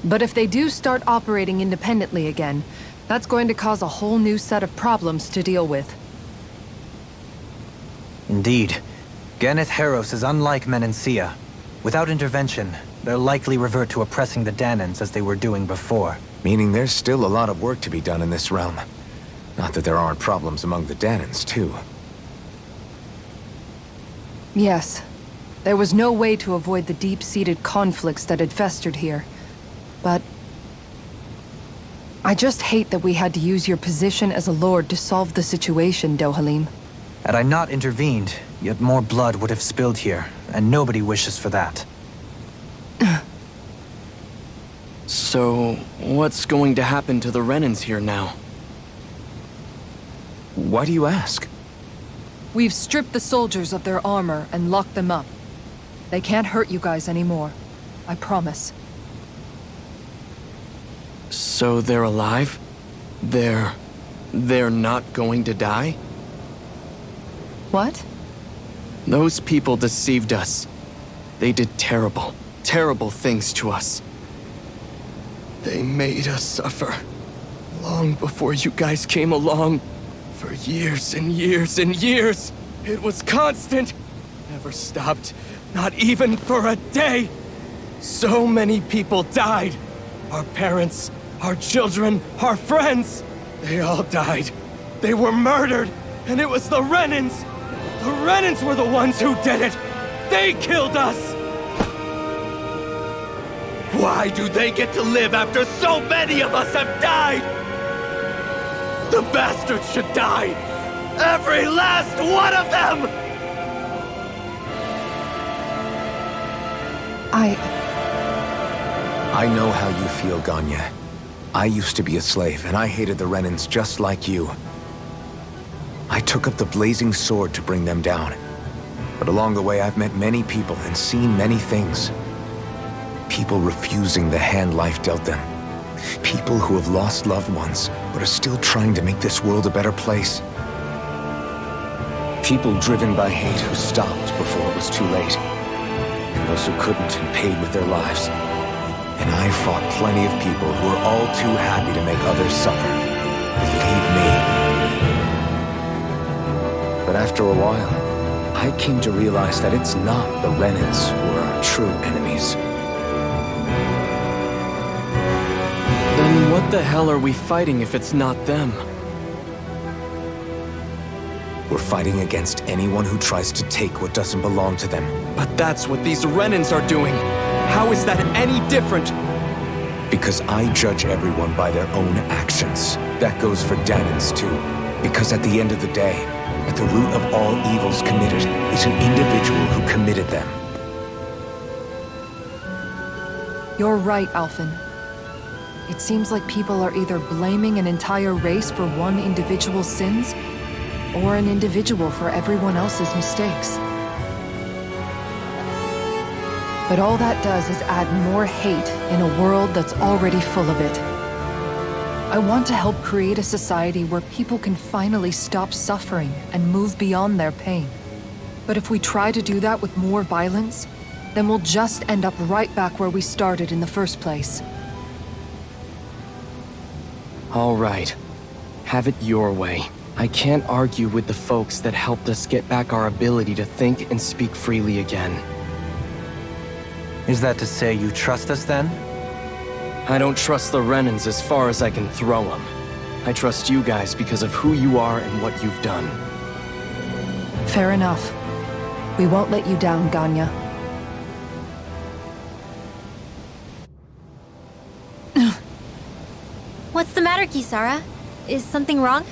But if they do start operating independently again, that's going to cause a whole new set of problems to deal with. Indeed. Ganeth Heros is unlike Menancia. Without intervention, they'll likely revert to oppressing the Danans as they were doing before. Meaning there's still a lot of work to be done in this realm. Not that there aren't problems among the Danans, too. Yes. There was no way to avoid the deep-seated conflicts that had festered here. But I just hate that we had to use your position as a lord to solve the situation, Dohalim. Had I not intervened, yet more blood would have spilled here, and nobody wishes for that. So, what's going to happen to the Renans here now? Why do you ask? We've stripped the soldiers of their armor and locked them up. They can't hurt you guys anymore. I promise. So they're alive? They're not going to die? What? Those people deceived us. They did terrible, terrible things to us. They made us suffer. Long before you guys came along. For years and years and years. It was constant. Never stopped. Not even for a day. So many people died. Our parents, our children, our friends. They all died. They were murdered. And it was the Renans. The Renans were the ones who did it. They killed us. Why do they get to live after so many of us have died? The bastards should die! Every last one of them! I know how you feel, Ganya. I used to be a slave, and I hated the Renans just like you. I took up the blazing sword to bring them down. But along the way, I've met many people and seen many things. People refusing the hand life dealt them. People who have lost loved ones, but are still trying to make this world a better place. People driven by hate who stopped before it was too late. And those who couldn't and paid with their lives. And I fought plenty of people who were all too happy to make others suffer. Believe me. But after a while, I came to realize that it's not the Renans who are our true enemies. Then what the hell are we fighting if it's not them? We're fighting against anyone who tries to take what doesn't belong to them. But that's what these Renans are doing. How is that any different? Because I judge everyone by their own actions. That goes for Danans too. Because at the end of the day, at the root of all evils committed is an individual who committed them. You're right, Alphen. It seems like people are either blaming an entire race for one individual's sins, or an individual for everyone else's mistakes. But all that does is add more hate in a world that's already full of it. I want to help create a society where people can finally stop suffering and move beyond their pain. But if we try to do that with more violence, then we'll just end up right back where we started in the first place. All right. Have it your way. I can't argue with the folks that helped us get back our ability to think and speak freely again. Is that to say you trust us then? I don't trust the Renans as far as I can throw them. I trust you guys because of who you are and what you've done. Fair enough. We won't let you down, Ganya. What's the matter, Kisara? Is something wrong?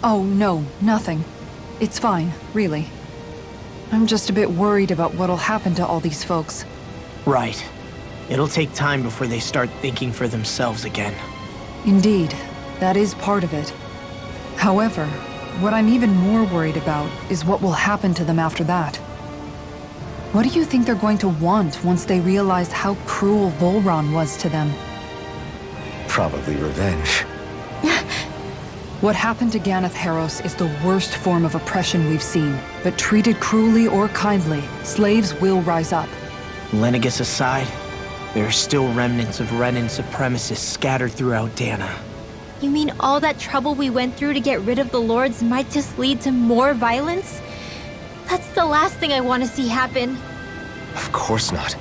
Oh, no, nothing. It's fine, really. I'm just a bit worried about what'll happen to all these folks. Right. It'll take time before they start thinking for themselves again. Indeed, that is part of it. However, what I'm even more worried about is what will happen to them after that. What do you think they're going to want once they realize how cruel Vholran was to them? Probably revenge. What happened to Ganeth Haros is the worst form of oppression we've seen, but treated cruelly or kindly, slaves will rise up. Lenegis aside, there are still remnants of Renan supremacists scattered throughout Dana. You mean all that trouble we went through to get rid of the Lords might just lead to more violence? That's the last thing I want to see happen. Of course not.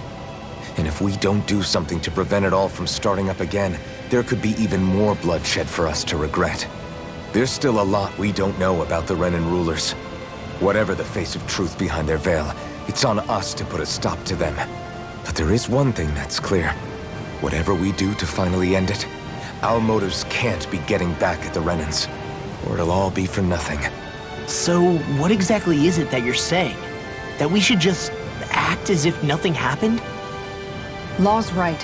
And if we don't do something to prevent it all from starting up again, there could be even more bloodshed for us to regret. There's still a lot we don't know about the Renan rulers. Whatever the face of truth behind their veil, it's on us to put a stop to them. But there is one thing that's clear. Whatever we do to finally end it, our motives can't be getting back at the Renans, or it'll all be for nothing. So, what exactly is it that you're saying? That we should just act as if nothing happened? Law's right.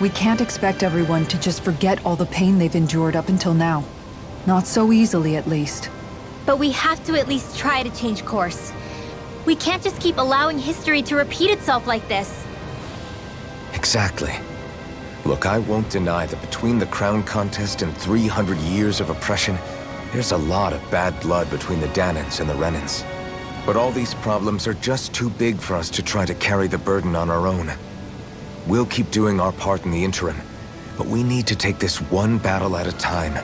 We can't expect everyone to just forget all the pain they've endured up until now. Not so easily, at least. But we have to at least try to change course. We can't just keep allowing history to repeat itself like this. Exactly. Look, I won't deny that between the crown contest and 300 years of oppression, there's a lot of bad blood between the Danans and the Renans. But all these problems are just too big for us to try to carry the burden on our own. We'll keep doing our part in the interim, but we need to take this one battle at a time.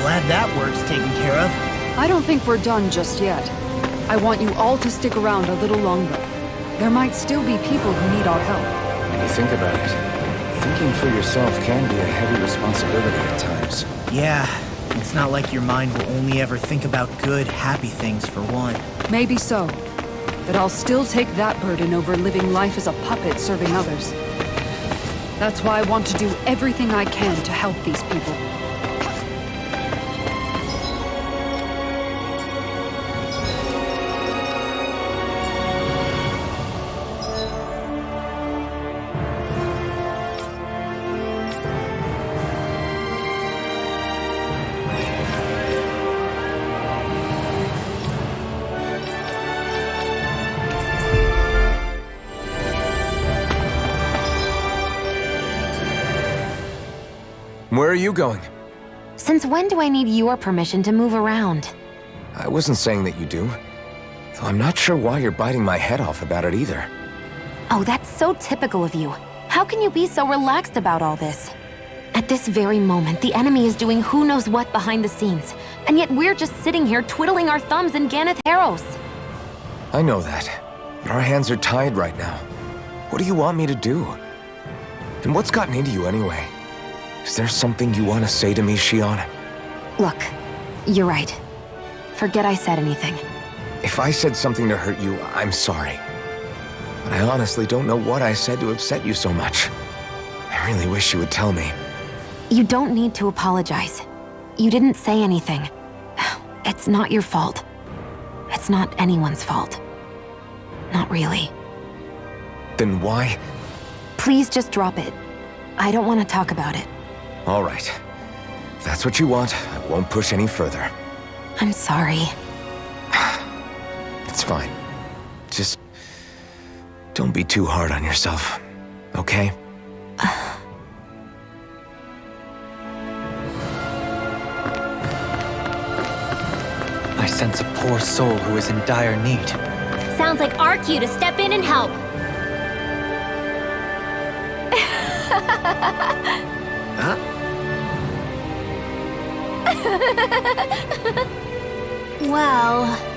Glad that work's taken care of. I don't think we're done just yet. I want you all to stick around a little longer. There might still be people who need our help. When you think about it, thinking for yourself can be a heavy responsibility at times. Yeah, it's not like your mind will only ever think about good, happy things for one. Maybe so. But I'll still take that burden over living life as a puppet serving others. That's why I want to do everything I can to help these people. Where are you going? Since when do I need your permission to move around? I wasn't saying that you do. Though I'm not sure why you're biting my head off about it either. Oh, that's so typical of you. How can you be so relaxed about all this? At this very moment, the enemy is doing who knows what behind the scenes, and yet we're just sitting here twiddling our thumbs in Ganeth Haros. I know that, but our hands are tied right now. What do you want me to do? And what's gotten into you anyway? Is there something you want to say to me, Shion? Look, you're right. Forget I said anything. If I said something to hurt you, I'm sorry. But I honestly don't know what I said to upset you so much. I really wish you would tell me. You don't need to apologize. You didn't say anything. It's not your fault. It's not anyone's fault. Not really. Then why? Please just drop it. I don't want to talk about it. All right. If that's what you want, I won't push any further. I'm sorry. It's fine. Just don't be too hard on yourself, okay? I sense a poor soul who is in dire need. Sounds like our cue to step in and help. Huh? Well...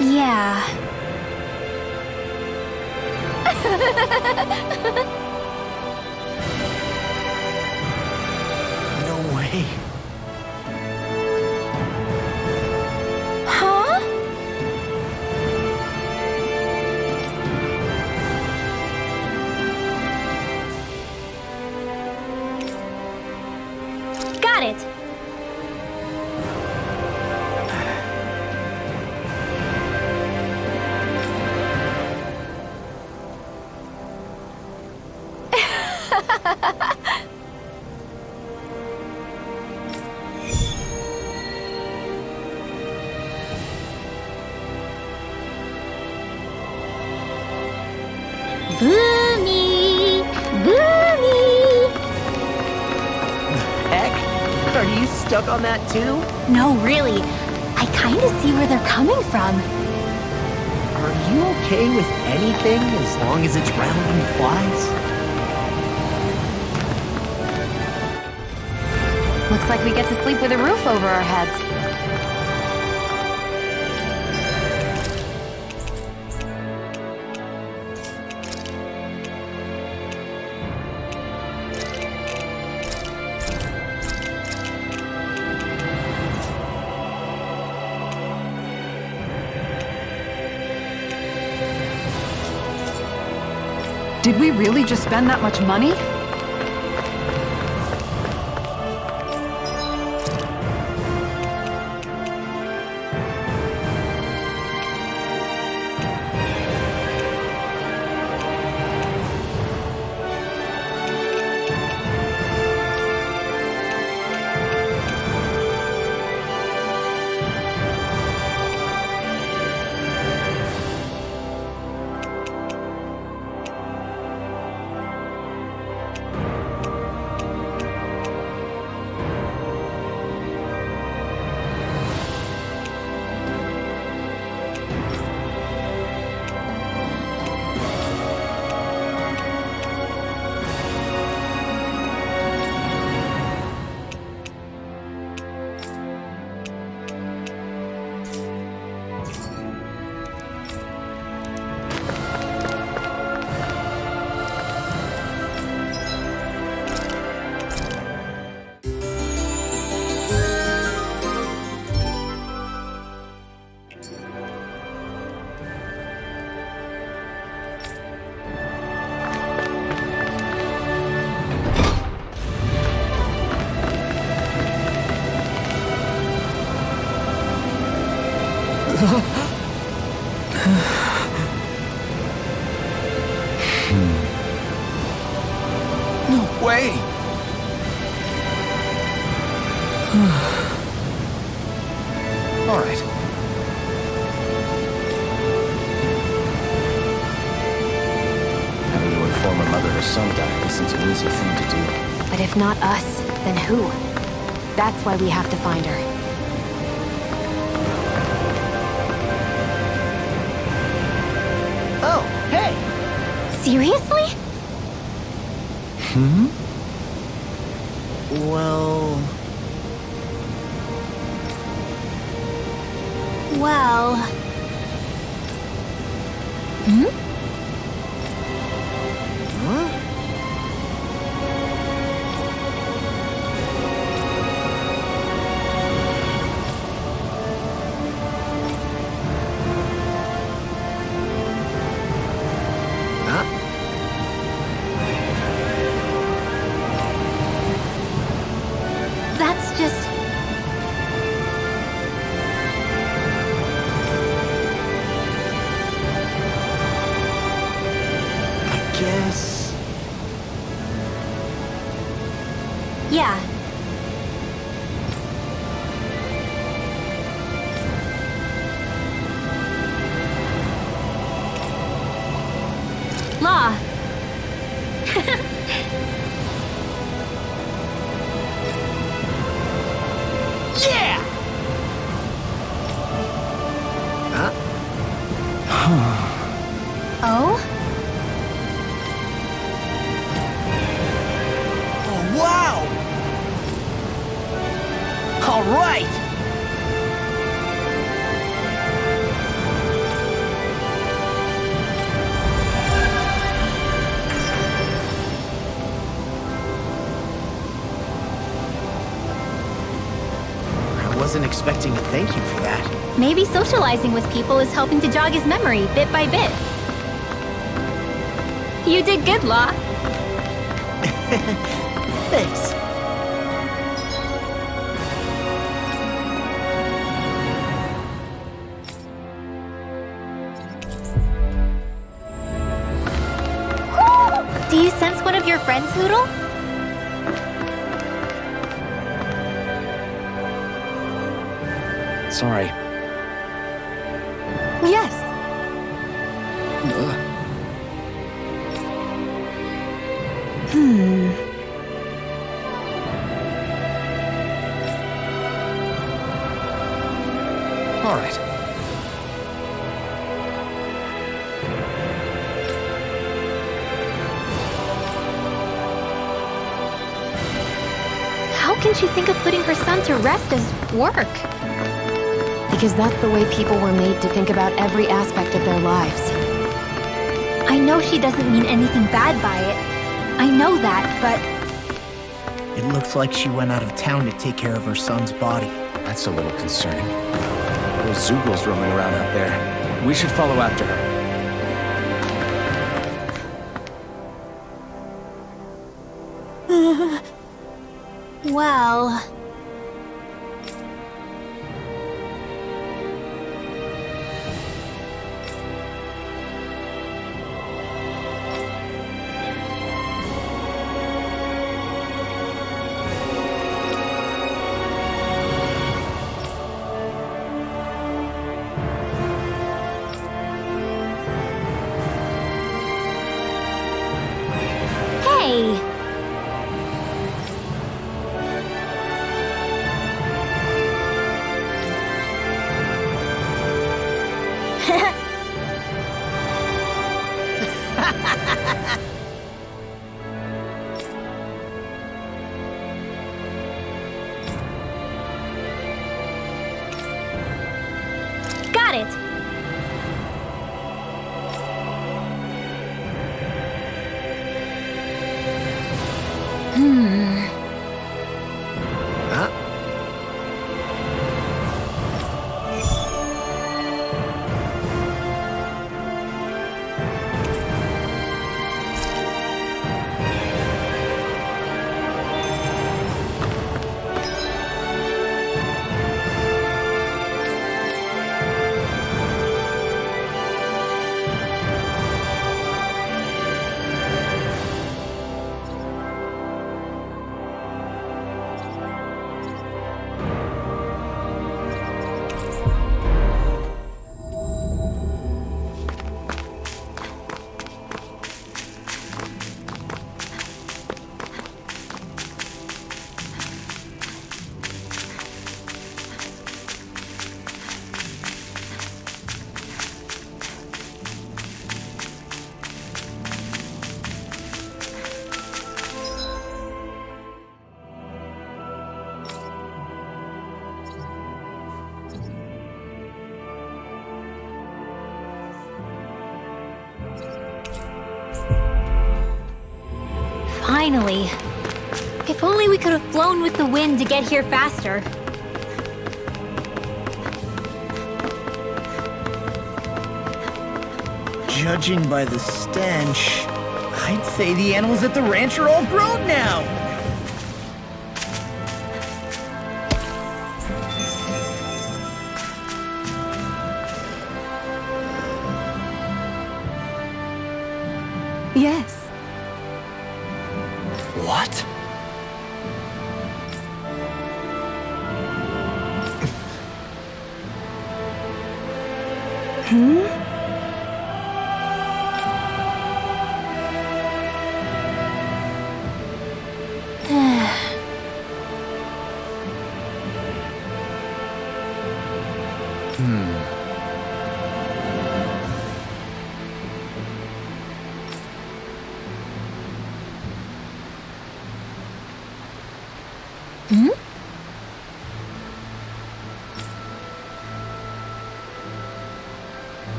Yeah. No way. Huh? Got it. Boomy! Boomy! Heck? Are you stuck on that too? No, really. I kind of see where they're coming from. Are you okay with anything as long as it's round and flies? Looks like we get to sleep with a roof over our heads. Did we really just spend that much money? No way! All right. Having to inform a mother her son died isn't an easy thing to do. But if not us, then who? That's why we have to find her. Oh, hey! Seriously? Hmm? Well... Well... Hmm? Huh? That's just... I guess... Yeah. Law. Yeah! Oh? Oh, wow! All right! I wasn't expecting a thank you for that. Maybe socializing with people is helping to jog his memory bit by bit. You did good, Law. Thanks. Do you sense one of your friends, Hoodle? Sorry. Yes. All right. How can she think of putting her son to rest as work? Because that's the way people were made to think about every aspect of their lives. I know she doesn't mean anything bad by it. I know that, but It looks like she went out of town to take care of her son's body. That's a little concerning. There's Zoogles roaming around out there. We should follow after her. well... Hey! Got it! Huh? Finally. If only we could have flown with the wind to get here faster. Judging by the stench, I'd say the animals at the ranch are all grown now. Yes. What?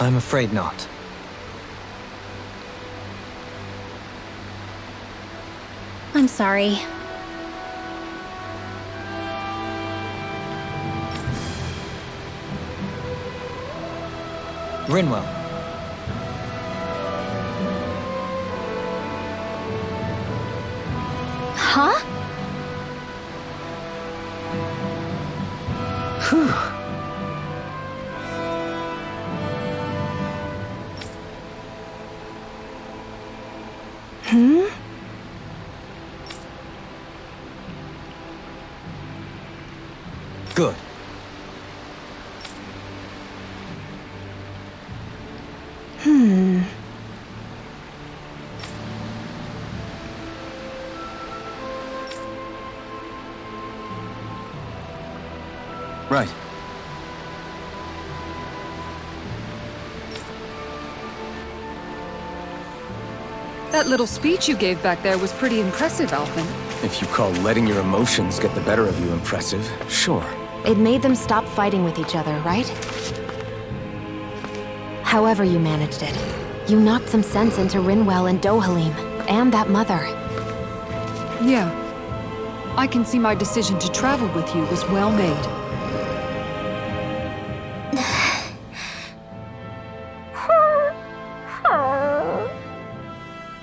I'm afraid not. I'm sorry. Rinwell. Huh? Good. Right. That little speech you gave back there was pretty impressive, Alphen. If you call letting your emotions get the better of you impressive, sure. It made them stop fighting with each other, right? However you managed it, you knocked some sense into Rinwell and Dohalim, and that mother. Yeah. I can see my decision to travel with you was well made.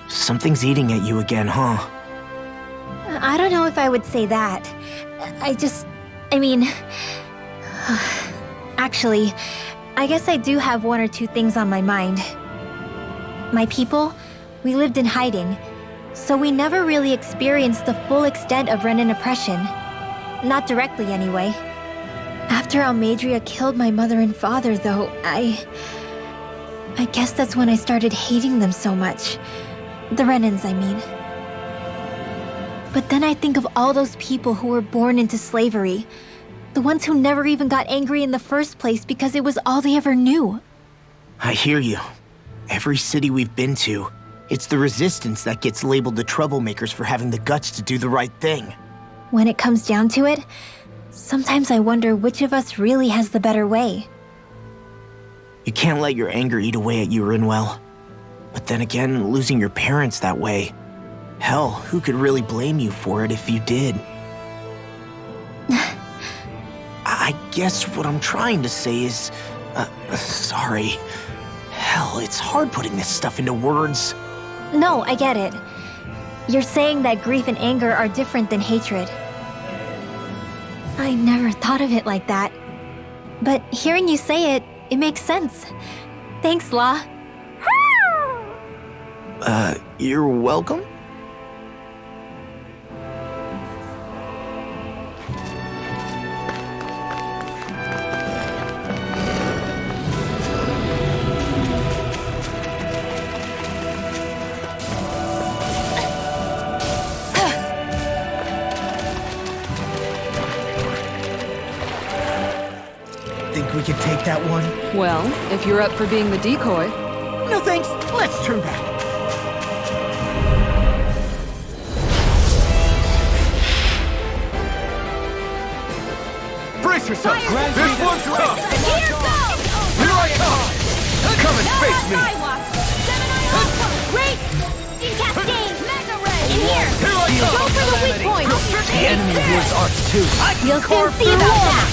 Something's eating at you again, huh? I don't know if I would say that. I mean... Actually, I guess I do have one or two things on my mind. My people, we lived in hiding, so we never really experienced the full extent of Renan oppression. Not directly, anyway. After Almadria killed my mother and father, though, I guess that's when I started hating them so much. The Renans, I mean. But then I think of all those people who were born into slavery. The ones who never even got angry in the first place because it was all they ever knew. I hear you. Every city we've been to, it's the resistance that gets labeled the troublemakers for having the guts to do the right thing. When it comes down to it, sometimes I wonder which of us really has the better way. You can't let your anger eat away at you, Rinwell. But then again, losing your parents that way... Hell, who could really blame you for it if you did? I guess what I'm trying to say is... sorry. Hell, it's hard putting this stuff into words. No, I get it. You're saying that grief and anger are different than hatred. I never thought of it like that. But hearing you say it, it makes sense. Thanks, La. You're welcome? Think we could take that one? Well, if you're up for being the decoy. No thanks, let's turn back. Brace yourself! This one's tough! Here goes! Here I come! Come and face me! Great! Cascade! Mega Ray! In here! Here I Go come! for the weak point! The enemy here's ours too. You'll soon see about that!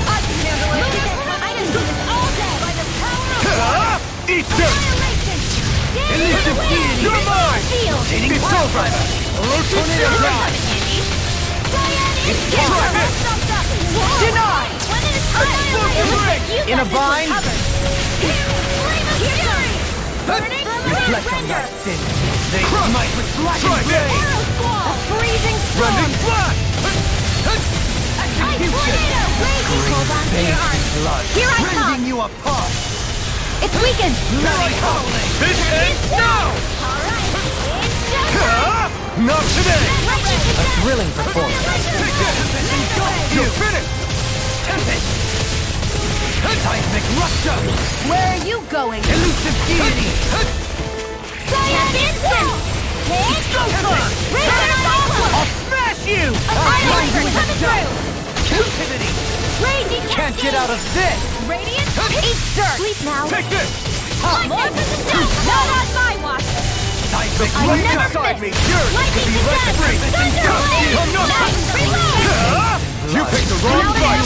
I can handle it! I can do this all day! By the power of Eat dirt! Illusion deity! You're mine! It's over! Tornado drive! Deny! In a bind? Reflect on that sin! They might with lightning blade! Freezing storm! blood, Here I come! rending you apart! It's weakened! This ends now! Alright, it's showtime! Not today! A thrilling performance. You're finished! Seismic rupture! Where are you going? Elusive deity! Science instant! Hit! Renas Alma! Smash you! Annihilator coming through! Captivity! Raging Can't get out of this! Radiant! Eat dirt! Sleep now! Take this! Magnificent! Not on my watch! Seismic I rupture! never Inside me, miss! yours Lightning could be to right death! free! Thunderblade! I'm not Nice! Reload! You picked the wrong fight!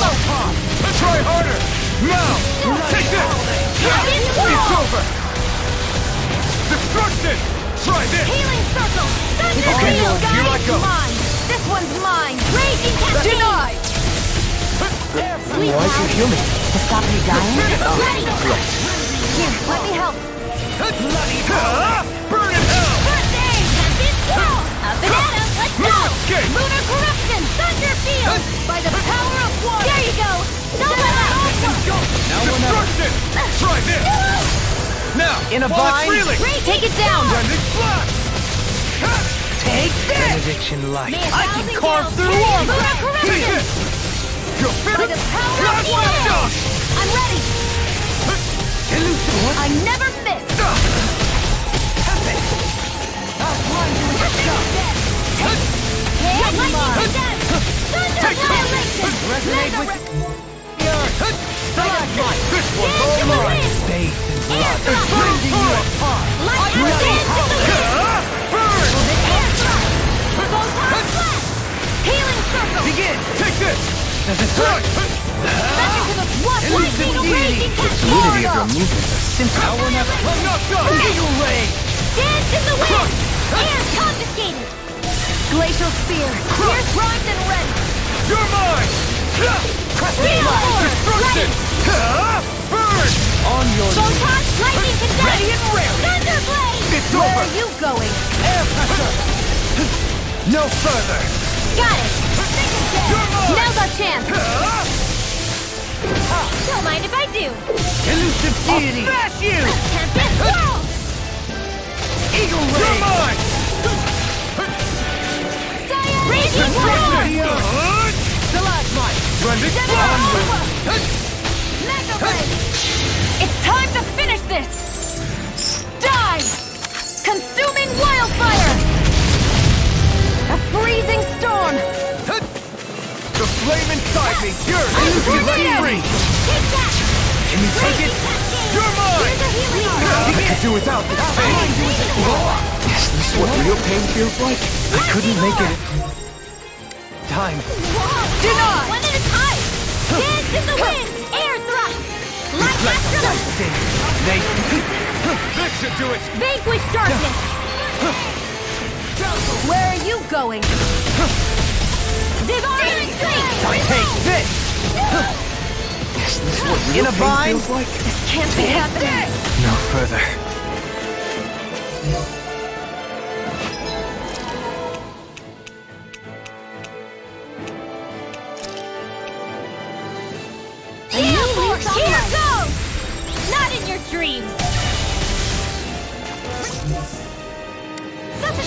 Let's try harder! Now! Take this! It's over! Destruction! Try this! Healing circle! Thunder Okay, field! here I go! Mine! This one's mine! Raging cascade! Denied! Sleep Why now! so human? To stop you dying? Ready! Here, let me help! Bloody hell! Burn in hell! First aid! Champion kill! Up and at 'em! Let's go! Escape! Lunar corruption! Thunder field! By the power of water! There you go! Don't let up! Destruction! Try this! Now! In a while bind. it's reeling! Ray, take it down! Rending flash! Take this! Benediction light. May a I can thousand carve gales through carry armor! Lunar Take corruption! this! You're By the finished! power of Last one water! down! I'm ready! Elusive! I never miss! Lightning to death! Thunder annihilation! Resonate with the earth! Stalagmite! This one's Dance all in the mine! wind! Faith and Air blood, thrust! rending you apart! Light and dance in the wind! Burn! Air thrust! Photon blast! Healing circle! Begin! Take this! Does it hurt? Back into the what? Lightning raging Fluidity of your cascade! movements are simple. I'm not done! Eagle ray! Dance in the wind! Air confiscated! Glacial spear! Pierce primed and ready! You're mine! Real order! Destruction! Burn! On your Photon lightning to death! Ready and raring! Thunderblade! It's Where over! are you going? air pressure! No further! Got it! You're mine! Now's our chance! Don't mind if I do! Elusive deity! Smash you! Champion swirl! Eagle You're ray! mine! Raging storm! Stalagmite! Rending flash! Mega ray! It's time to finish this! Die! Consuming wildfire! A freezing storm! The flame inside me! Yours to be let free! Take that! Can you take it? You're mine! Here's a healing arm! I could do without this pain! Is this what real pain feels like? I couldn't make it. Time. Deny! One at a time! Dance in the wind! Air thrust! Light after them! They This should do it! Vanquish darkness! Where are you going? Divine strength! I take this! Is this what In real a pain bind? feels like? Can't be happening! No further. Air force! Here goes! Not in your dreams!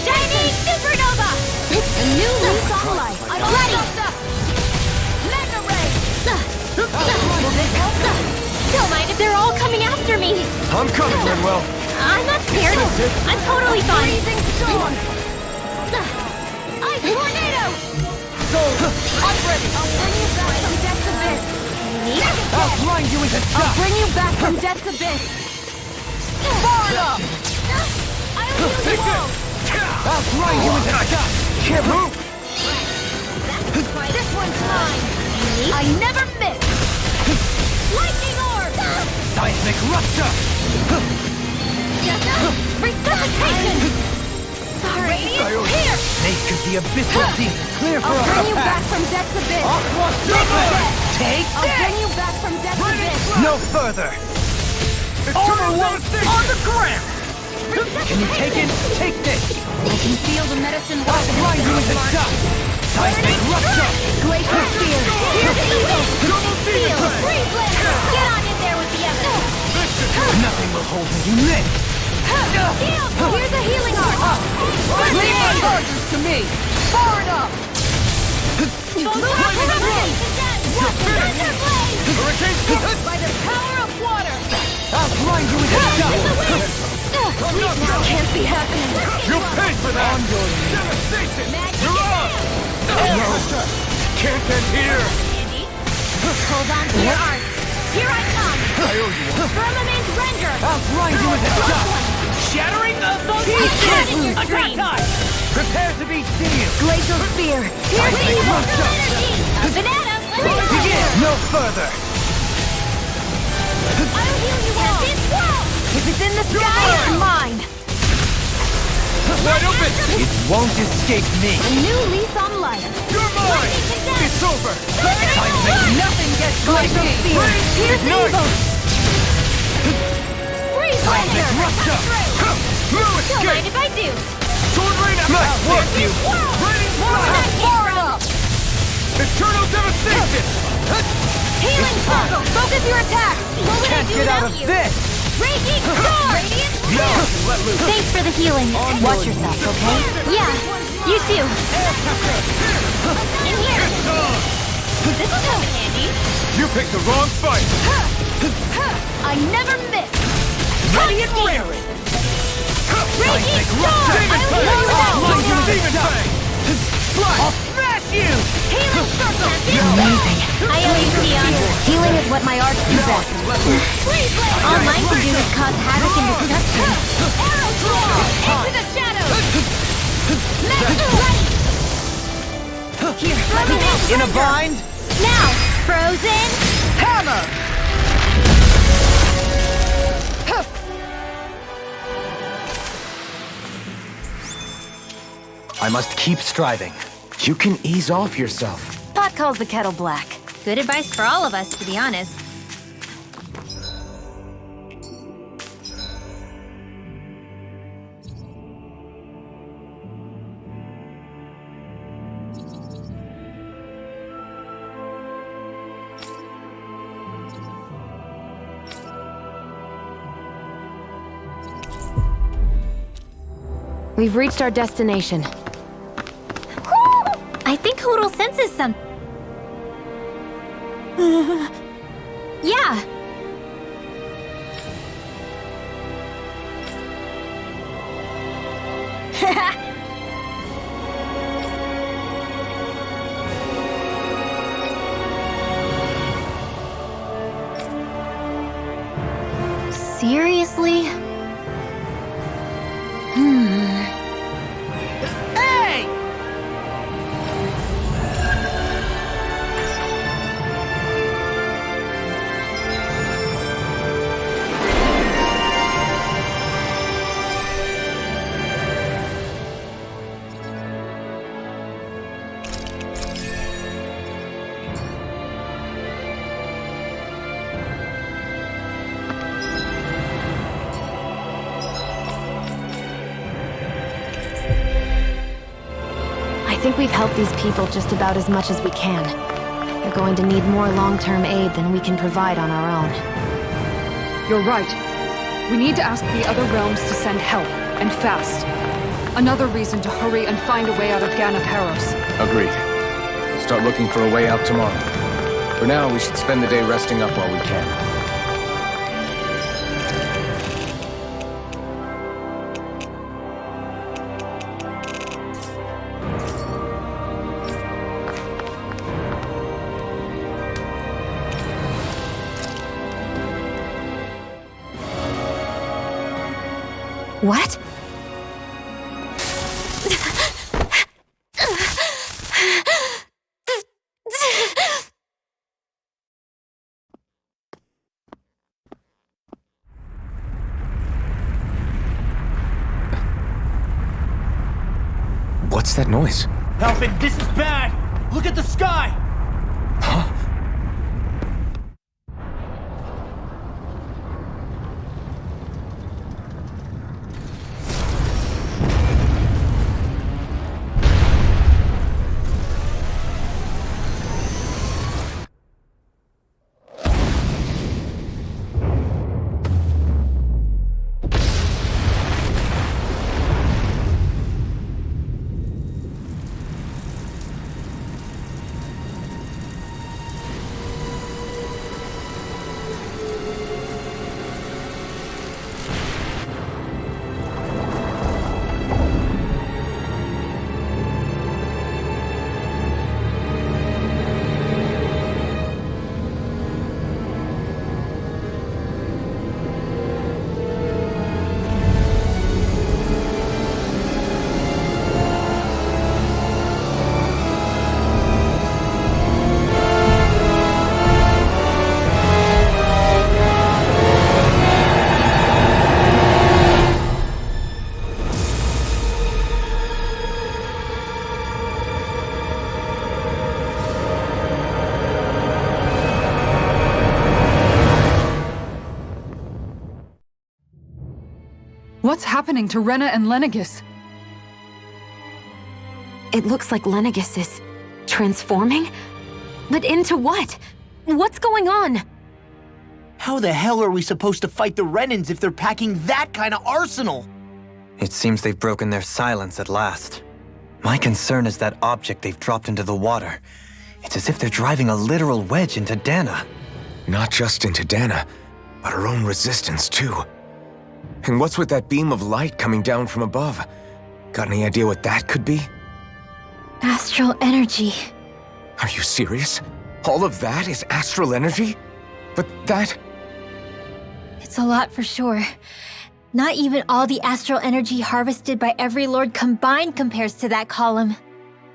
Shining supernova! A new lease on life! I'm ready! Mega ray! Will this help? Don't mind if they're all coming after me! I'm coming, Manuel! I'm not scared! I'm totally fine! Freezing storm! Ice tornado! I'm ready! I'll bring you back from death's abyss! I'll grind you into I'll dust! bring you back from death's abyss! Far enough! I'll heal you all! I'll grind you into dust! Can't move! This one's mine! I never miss! Lightning orb! Seismic rupture! Resuscitation! Sorry! Here! Snake of the abyssal deep! Clear for I'll us! bring you back from death's abyss! Aqua serpent! Take I'll bring this! you back from death's abyss! No further! Overwatch On the ground! Can you take it? Take this! I can feel the medicine I'll grind you into dust! Seismic rupture! Glacial spear! Steel! Freeze laser! Get on in there with the others! Nothing will hold me. You miss! Here's a healing art! Leave my charges to me! Far enough! By the power of water! I'll blind you with a shot! Can't be happening! You paid for that! Devastation! You're up! No! Can't end here! Hold on to your arms! Here I come! I owe you one. Firmament render! I'll blind you with a shot! Shattering of the Get in your stream! Prepare to be sealed! Glacial spear! Piercing rupture! Banana! Begin! No further! I'll heal you all! If it's in the sky, it's mine! Wide open! It won't escape me! A new lease on life. You're mine! It's over! Nothing gets by me! Piercing bolt. Freeze laser! No Don't escape! mind if I do! Sword rain out! Nice work, you! Raining fire! Far up! Eternal devastation! Healing circle! Focus your attack! What would I Can't do get out without of you? this! Raging sword! Radiant No! Let loose! Thanks for the healing. Watch yourself, okay? Yeah, you too. in here! This will come in handy! You picked the wrong fight! I never miss! Ready and raring! Raging sword! Demon I Fang! will I'll know blind you with Demon Fang! I'll smash you! Healing circle! Amazing. I owe you, Keon. Healing is what my arts do best. Freeze laser! All mine can do is cause havoc and destruction. Arrow claw! Into the shadows! Magic light! Here, firmament In a render! bind? Now, Frozen. Hammer! I must keep striving. You can ease off yourself. Pot calls the kettle black. Good advice for all of us, to be honest. We've reached our destination. I think Hoodle senses some. Yeah. Seriously? Hey! I think we've helped these people just about as much as we can. They're going to need more long-term aid than we can provide on our own. You're right. We need to ask the other realms to send help, and fast. Another reason to hurry and find a way out of Ganaparos. Agreed. We'll start looking for a way out tomorrow. For now, we should spend the day resting up while we can. What? What's that noise? Alfred, this is bad! Look at the sky! Huh? What's happening to Rena and Lenegis? It looks like Lenegis is transforming? But into what? What's going on? How the hell are we supposed to fight the Renans if they're packing that kind of arsenal? It seems they've broken their silence at last. My concern is that object they've dropped into the water. It's as if they're driving a literal wedge into Dana. Not just into Dana, but her own resistance too. And what's with that beam of light coming down from above? Got any idea what that could be? Astral energy. Are you serious? All of that is astral energy? But that... It's a lot for sure. Not even all the astral energy harvested by every lord combined compares to that column.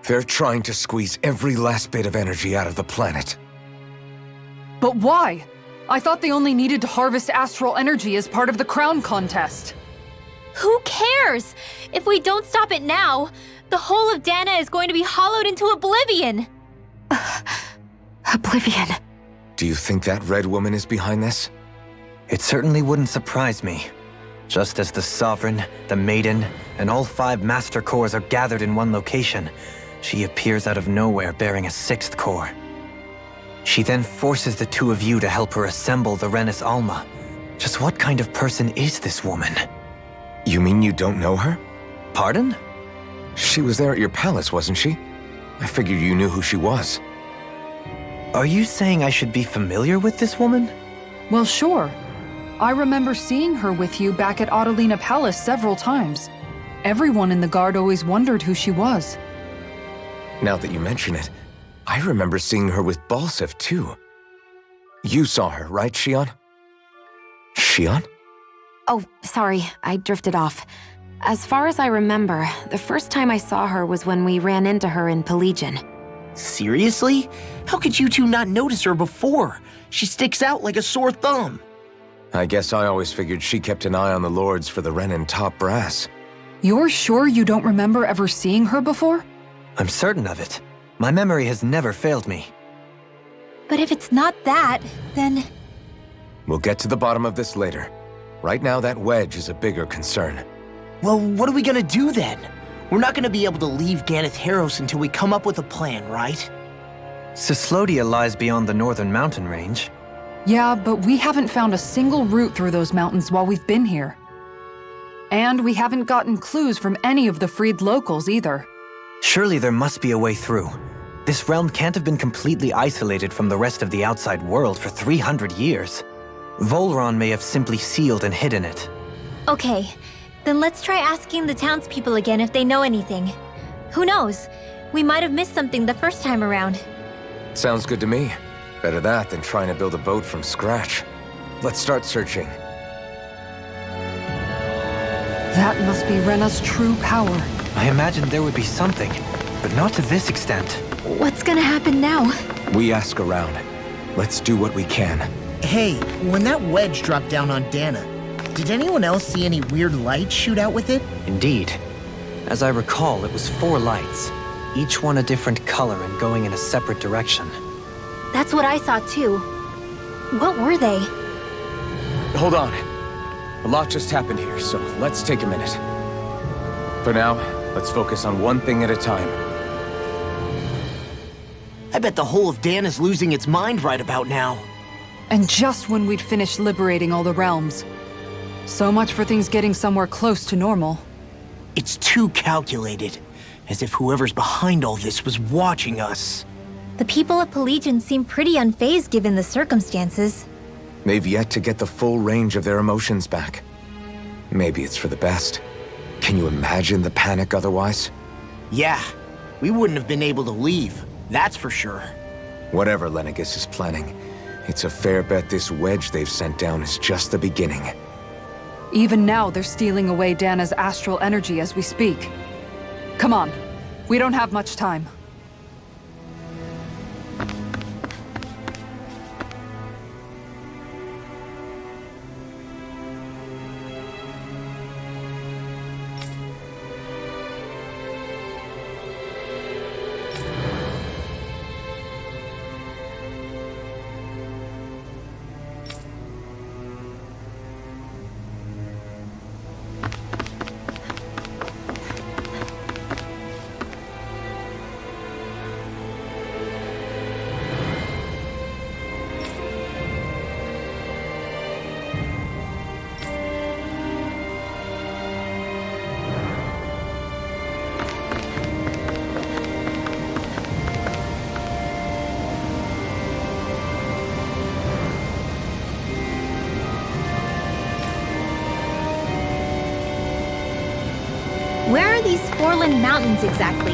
They're trying to squeeze every last bit of energy out of the planet. But why? I thought they only needed to harvest astral energy as part of the crown contest. Who cares? If we don't stop it now, the whole of Dana is going to be hollowed into oblivion. Oblivion. Do you think that red woman is behind this? It certainly wouldn't surprise me. Just as the Sovereign, the Maiden, and all 5 Master Cores are gathered in one location, she appears out of nowhere bearing a 6th core. She then forces the 2 of you to help her assemble the Renas Alma. Just what kind of person is this woman? You mean you don't know her? Pardon? She was there at your palace, wasn't she? I figured you knew who she was. Are you saying I should be familiar with this woman? Well, sure. I remember seeing her with you back at Adelina Palace several times. Everyone in the guard always wondered who she was. Now that you mention it, I remember seeing her with Balsif too. You saw her, right, Shion? Shion? Oh, sorry, I drifted off. As far as I remember, the first time I saw her was when we ran into her in Pelagian. Seriously? How could you two not notice her before? She sticks out like a sore thumb. I guess I always figured she kept an eye on the lords for the Renan top brass. You're sure you don't remember ever seeing her before? I'm certain of it. My memory has never failed me. But if it's not that, then... We'll get to the bottom of this later. Right now, that wedge is a bigger concern. Well, what are we gonna do then? We're not gonna be able to leave Ganath Haros until we come up with a plan, right? Cyslodia lies beyond the northern mountain range. Yeah, but we haven't found a single route through those mountains while we've been here. And we haven't gotten clues from any of the freed locals either. Surely there must be a way through. This realm can't have been completely isolated from the rest of the outside world for 300 years. Vholran may have simply sealed and hidden it. Okay, then let's try asking the townspeople again if they know anything. Who knows? We might have missed something the first time around. Sounds good to me. Better that than trying to build a boat from scratch. Let's start searching. That must be Rena's true power. I imagined there would be something, but not to this extent. What's gonna happen now? We ask around. Let's do what we can. Hey, when that wedge dropped down on Dana, did anyone else see any weird lights shoot out with it? Indeed. As I recall, it was 4 lights, each one a different color and going in a separate direction. That's what I saw too. What were they? Hold on. A lot just happened here, so let's take a minute. For now, let's focus on one thing at a time. I bet the whole of Dana's losing its mind right about now. And just when we'd finished liberating all the realms. So much for things getting somewhere close to normal. It's too calculated, as if whoever's behind all this was watching us. The people of Pelagian seem pretty unfazed given the circumstances. They've yet to get the full range of their emotions back. Maybe it's for the best. Can you imagine the panic otherwise? Yeah, we wouldn't have been able to leave, that's for sure. Whatever Lenegis is planning, it's a fair bet this wedge they've sent down is just the beginning. Even now, they're stealing away Dana's astral energy as we speak. Come on, we don't have much time. Vholran Mountains exactly?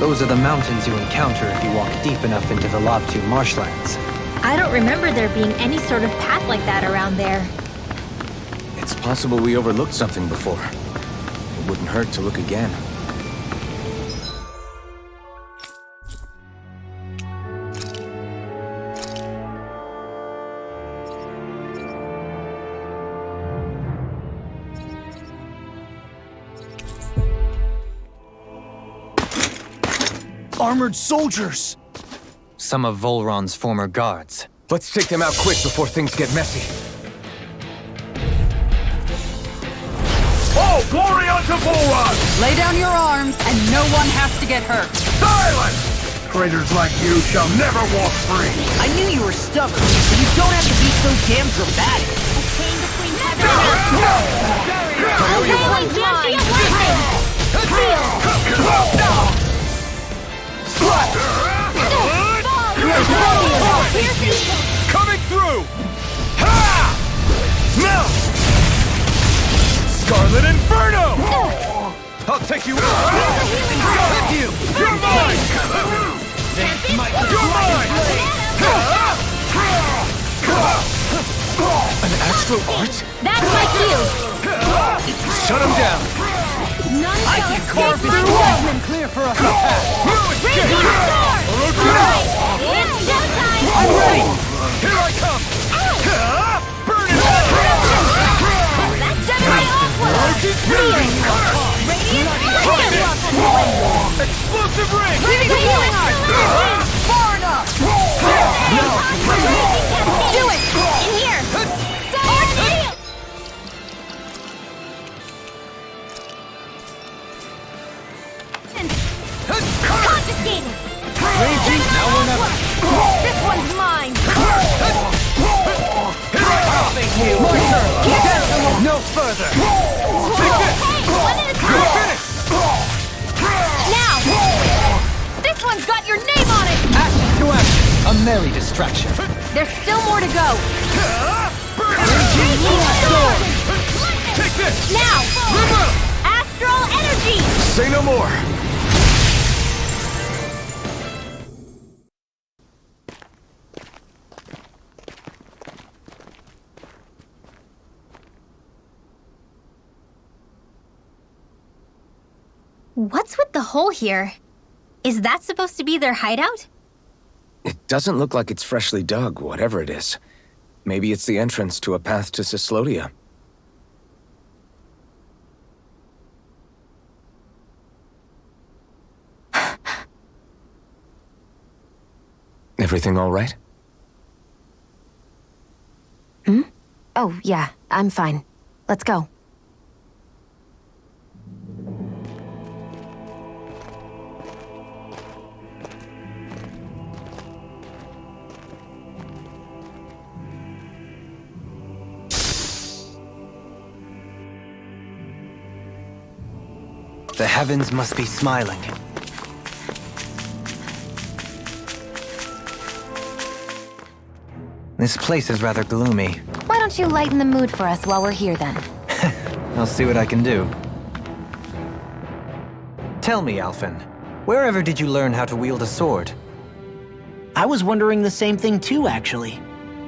Those are the mountains you encounter if you walk deep enough into the Lavtu marshlands. I don't remember there being any sort of path like that around there. It's possible we overlooked something before. It wouldn't hurt to look again. Armored soldiers! Some of Vholran's former guards. Let's take them out quick before things get messy. Oh, glory unto Vholran! Lay down your arms, and no one has to get hurt. Silence! Traitors like you shall never walk free! I knew you were stubborn, but you don't have to be so damn dramatic. A chain between heaven and earth. Unveiling Banshee of Lightning! Coming through! Ha! Melt! Scarlet Inferno! I'll take you out! Got you! You're mine! You're mine! An astral art? That's my cue! Shut him down! None I shall can escape carve my through will! and clear for us to pass! Raise your sword! Alright, it's showtime! I'm ready! Here I come! Burn it all! That's Samurai Aquila! Radiant Explosive ring! Leaving the healing art! Far enough! Do it! In here! Sword shield! Confiscated! Raging, now or never! This one's mine! Thank you! My turn! No further! Hey, one at a time! Now! This one's got your name on it! Action to action! A merry distraction. There's still more to go! Take this! Now! Astral energy! Say no more! What's with the hole here? Is that supposed to be their hideout? It doesn't look like it's freshly dug, whatever it is. Maybe it's the entrance to a path to Cyslodia. Everything all right? Oh, yeah, I'm fine. Let's go. The heavens must be smiling. This place is rather gloomy. Why don't you lighten the mood for us while we're here then? I'll see what I can do. Tell me, Alphen, wherever did you learn how to wield a sword? I was wondering the same thing too, actually.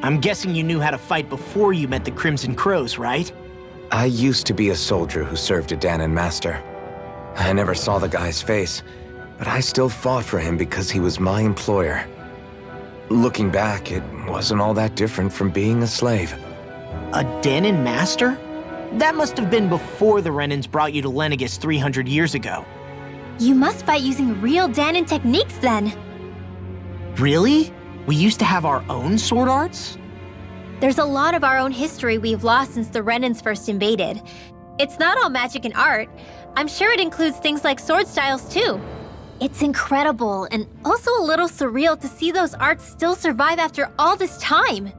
I'm guessing you knew how to fight before you met the Crimson Crows, right? I used to be a soldier who served a Danon master. I never saw the guy's face, but I still fought for him because he was my employer. Looking back, it wasn't all that different from being a slave. A Danon master? That must have been before the Renans brought you to Lenegis 300 years ago. You must fight using real Danon techniques then. Really? We used to have our own sword arts? There's a lot of our own history we've lost since the Renans first invaded. It's not all magic and art. I'm sure it includes things like sword styles too. It's incredible and also a little surreal to see those arts still survive after all this time.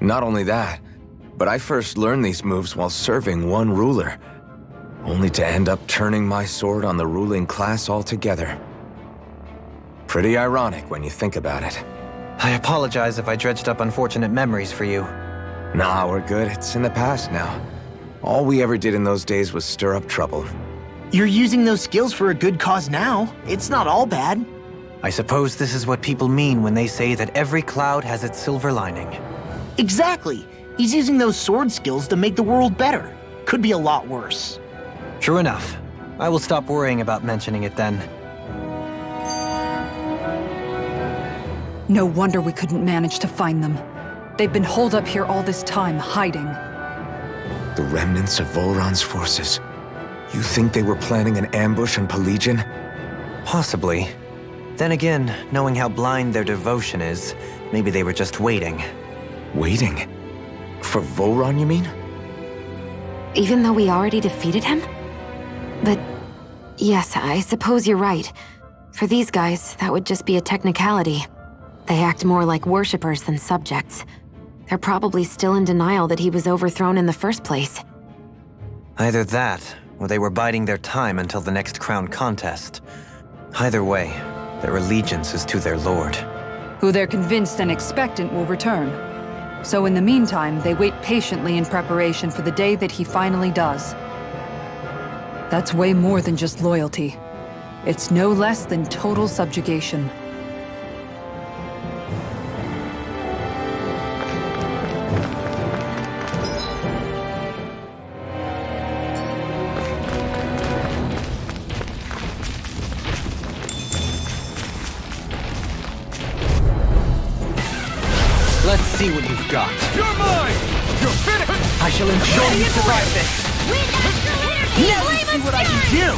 Not only that, but I first learned these moves while serving one ruler, only to end up turning my sword on the ruling class altogether. Pretty ironic when you think about it. I apologize if I dredged up unfortunate memories for you. Nah, we're good. It's in the past now. All we ever did in those days was stir up trouble. You're using those skills for a good cause now. It's not all bad. I suppose this is what people mean when they say that every cloud has its silver lining. Exactly. He's using those sword skills to make the world better. Could be a lot worse. True enough. I will stop worrying about mentioning it then. No wonder we couldn't manage to find them. They've been holed up here all this time, hiding. The remnants of Vholran's forces. You think they were planning an ambush on Pelegion? Possibly. Then again, knowing how blind their devotion is, maybe they were just waiting. Waiting? For Vholran, you mean? Even though we already defeated him? But yes, I suppose you're right. For these guys, that would just be a technicality. They act more like worshippers than subjects. They're probably still in denial that he was overthrown in the first place. Either that, or they were biding their time until the next crown contest. Either way, their allegiance is to their lord. Who they're convinced and expectant will return. So in the meantime, they wait patiently in preparation for the day that he finally does. That's way more than just loyalty. It's no less than total subjugation. Let's see what you've got. You're mine! You're finished! I shall ensure you survive this. Now you see what I can do!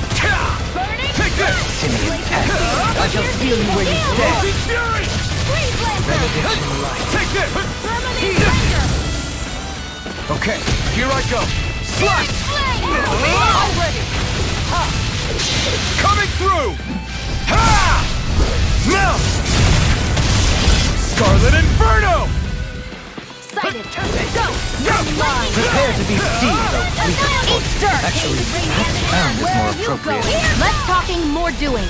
Take this! Simian pest. I shall steal you where you stand. Be fury! Benediction light. Take this! Okay, here I go. Slash! Already! Coming through! Ha! Now! Scarlet Inferno! Sighted. Go! Line. Prepare to be seized, though. Actually, perhaps found is more appropriate. Less talking, more doing.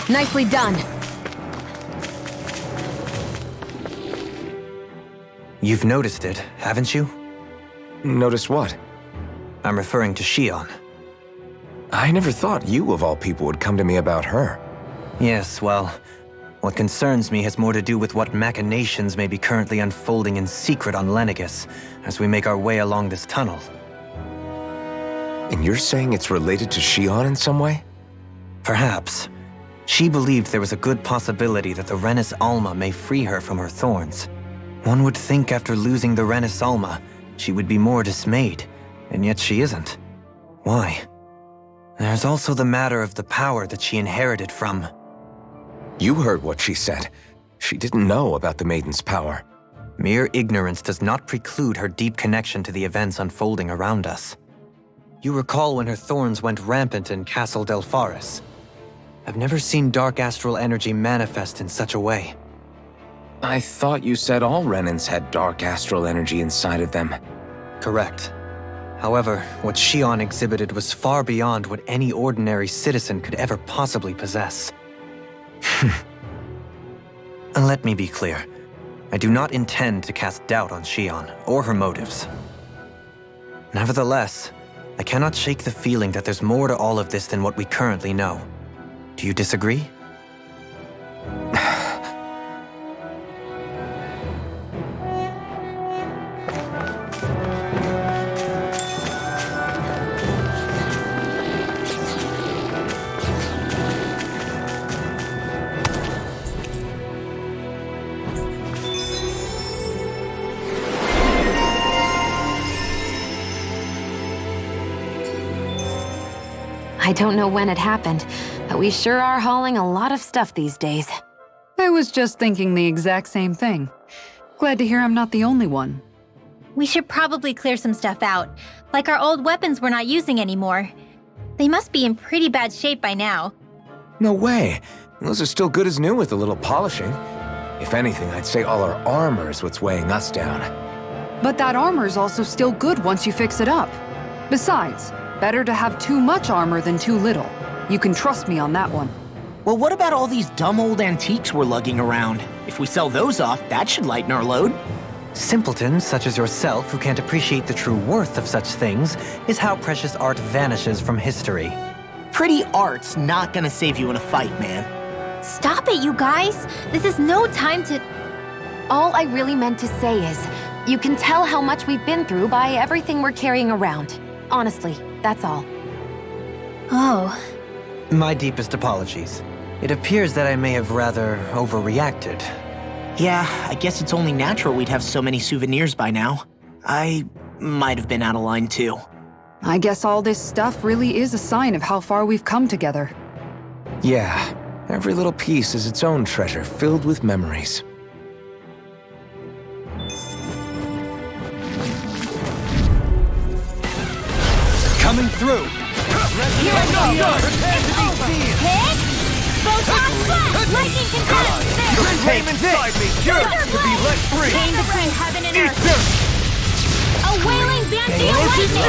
Nicely done. You've noticed it, haven't you? Notice what? I'm referring to Shion. I never thought you, of all people, would come to me about her. Yes, well, what concerns me has more to do with what machinations may be currently unfolding in secret on Lenegis as we make our way along this tunnel. And you're saying it's related to Shion in some way? Perhaps. She believed there was a good possibility that the Renas Alma may free her from her thorns. One would think after losing the Renas Alma, she would be more dismayed, and yet she isn't. Why? There's also the matter of the power that she inherited from... You heard what she said. She didn't know about the Maiden's power. Mere ignorance does not preclude her deep connection to the events unfolding around us. You recall when her thorns went rampant in Castle Del Faris. I've never seen dark astral energy manifest in such a way. I thought you said all Renans had dark astral energy inside of them. Correct. However, what Shion exhibited was far beyond what any ordinary citizen could ever possibly possess. And let me be clear. I do not intend to cast doubt on Shion or her motives. Nevertheless, I cannot shake the feeling that there's more to all of this than what we currently know. Do you disagree? I don't know when it happened, but we sure are hauling a lot of stuff these days. I was just thinking the exact same thing. Glad to hear I'm not the only one. We should probably clear some stuff out, like our old weapons we're not using anymore. They must be in pretty bad shape by now. No way. Those are still good as new with a little polishing. If anything, I'd say all our armor is what's weighing us down. But that armor's also still good once you fix it up. Besides, better to have too much armor than too little. You can trust me on that one. Well, what about all these dumb old antiques we're lugging around? If we sell those off, that should lighten our load. Simpletons such as yourself who can't appreciate the true worth of such things is how precious art vanishes from history. Pretty art's not gonna save you in a fight, man. Stop it, you guys! This is no time to... All I really meant to say is, you can tell how much we've been through by everything we're carrying around. Honestly, that's all. Oh. My deepest apologies. It appears that I may have rather overreacted. Yeah, I guess it's only natural we'd have so many souvenirs by now. I might have been out of line too. I guess all this stuff really is a sign of how far we've come together. Yeah, every little piece is its own treasure filled with memories. Coming through! Here I go! Hit! Photon blast! Lightning contest! Your flame inside me yearns to be let free! Chain between heaven and earth! A wailing Banshee of lightning!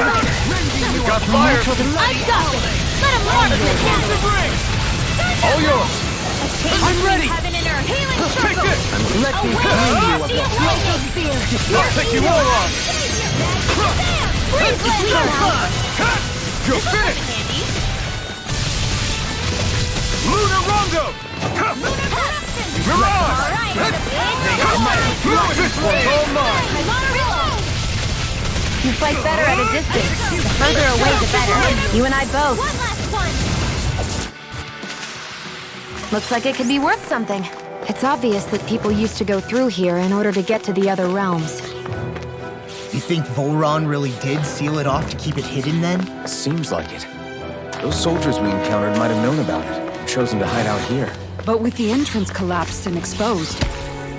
Got fire! I got it! Let him run with the cannon! All yours! I'm ready! Heaven and earth! Healing Take circle! this! A wailing Banshee of lightning spear! I'll take you all on! Freeze blast! You're finished! Lunar Rondo! Mirage! This one's all mine! You fight better at a distance. The further away, the better. You and I both. One last one! Looks like it could be worth something. It's obvious that people used to go through here in order to get to the other realms. You think Vholran really did seal it off to keep it hidden then? Seems like it. Those soldiers we encountered might have known about it, and chosen to hide out here. But with the entrance collapsed and exposed,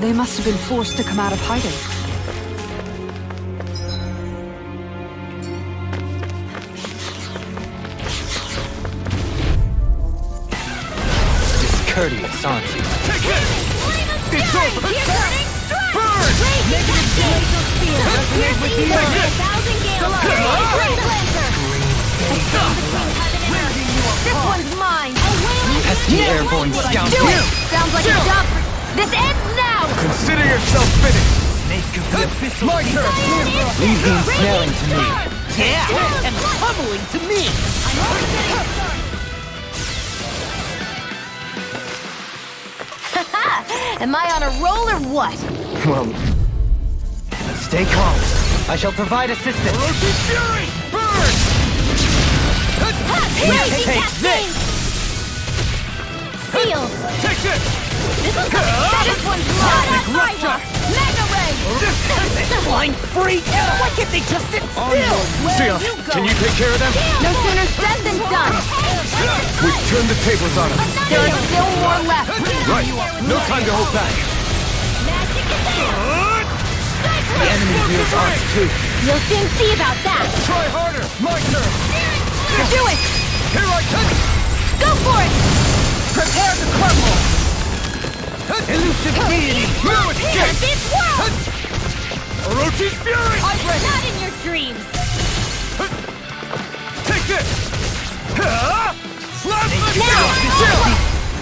they must have been forced to come out of hiding. Discourteous, aren't you? Take it! It's over! Burn! Burn! Resonate with the earth! 1,000 gales! Freeze lancer! This one's mine! Pesky airborne scoundrel! Do it! Sounds like a job for... This ends now! Consider yourself finished! Snake of the abyss. My turn! Leave the ensnaring to me. Yeah, and pummeling to me! Am I on a roll or what? Well, stay calm. I shall provide assistance. Ferocious Fury! Burn! Take this! Seal! Take this! This one's mine! Rupture! Mega Ray! Flying free! Why can't they just sit still? Sia, can you take care of them? No sooner said than done! We've turned the tables on them. There are still more left! Right, no time to hold back. The enemy wields arms too. You'll soon see about that! Try harder! My turn! Do it! Here I come! Go for it! Prepare to crumble! Elusive deity! Now it's game! This world! Orochi's Fury! Not in your dreams! Take this! Slap the Now!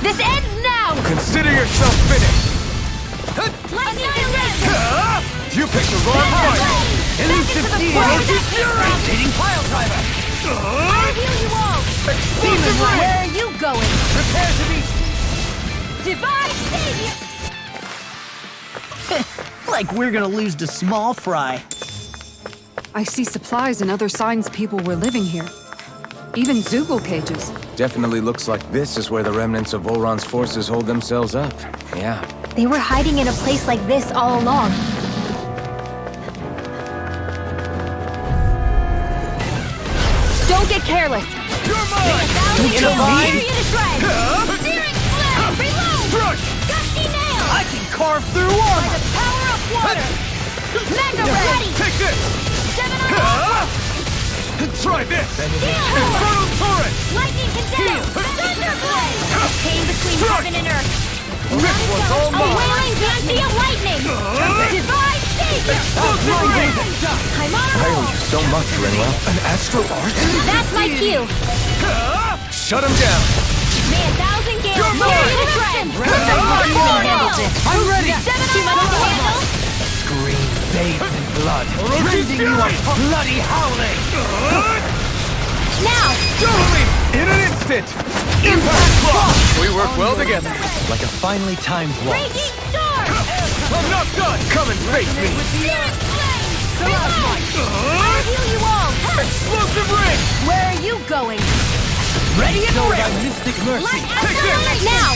This ends now! Consider yourself finished! Lightning You picked the wrong fight! Elusive deity! Orochi's Fury! Rotating pile driver! I'll heal you all! Explosive Where ray! are you going? Prepare to be... Divine Savior! Like we're gonna lose to Small Fry. I see supplies and other signs people were living here. Even Zoogle cages. Definitely looks like this is where the remnants of Vholran's forces hold themselves up. Yeah. They were hiding in a place like this all along. Don't get careless! You're mine! Don't you mind? Searing flare! Reload! Crush! Gusty nail! I can carve through armor! Power of water! Mega Ready! Take this! 7 on Try this! Heal! Infernal Torrent! Lightning Condemn! Thunderblade! Chain between heaven and earth! This one's all A mine! wailing Banshee of lightning! Divine Savior! I'm on a I owe roll! you so much, Rinwell. An astral art? That's my cue! Shut him down! May 1,000 gales You're carry mine! the trend! Ready! I'm ready! 7 on 1 handle! Scream blood, rending you a bloody howling! Now! In an instant! Impact block! We work well together. Like a finely timed waltz. Raging storm! I'm not done! Come and face me! Spirit flame! I'll heal you all! Explosive ring! Where are you going? Ready and ready! Mystic mercy! Take this! Now!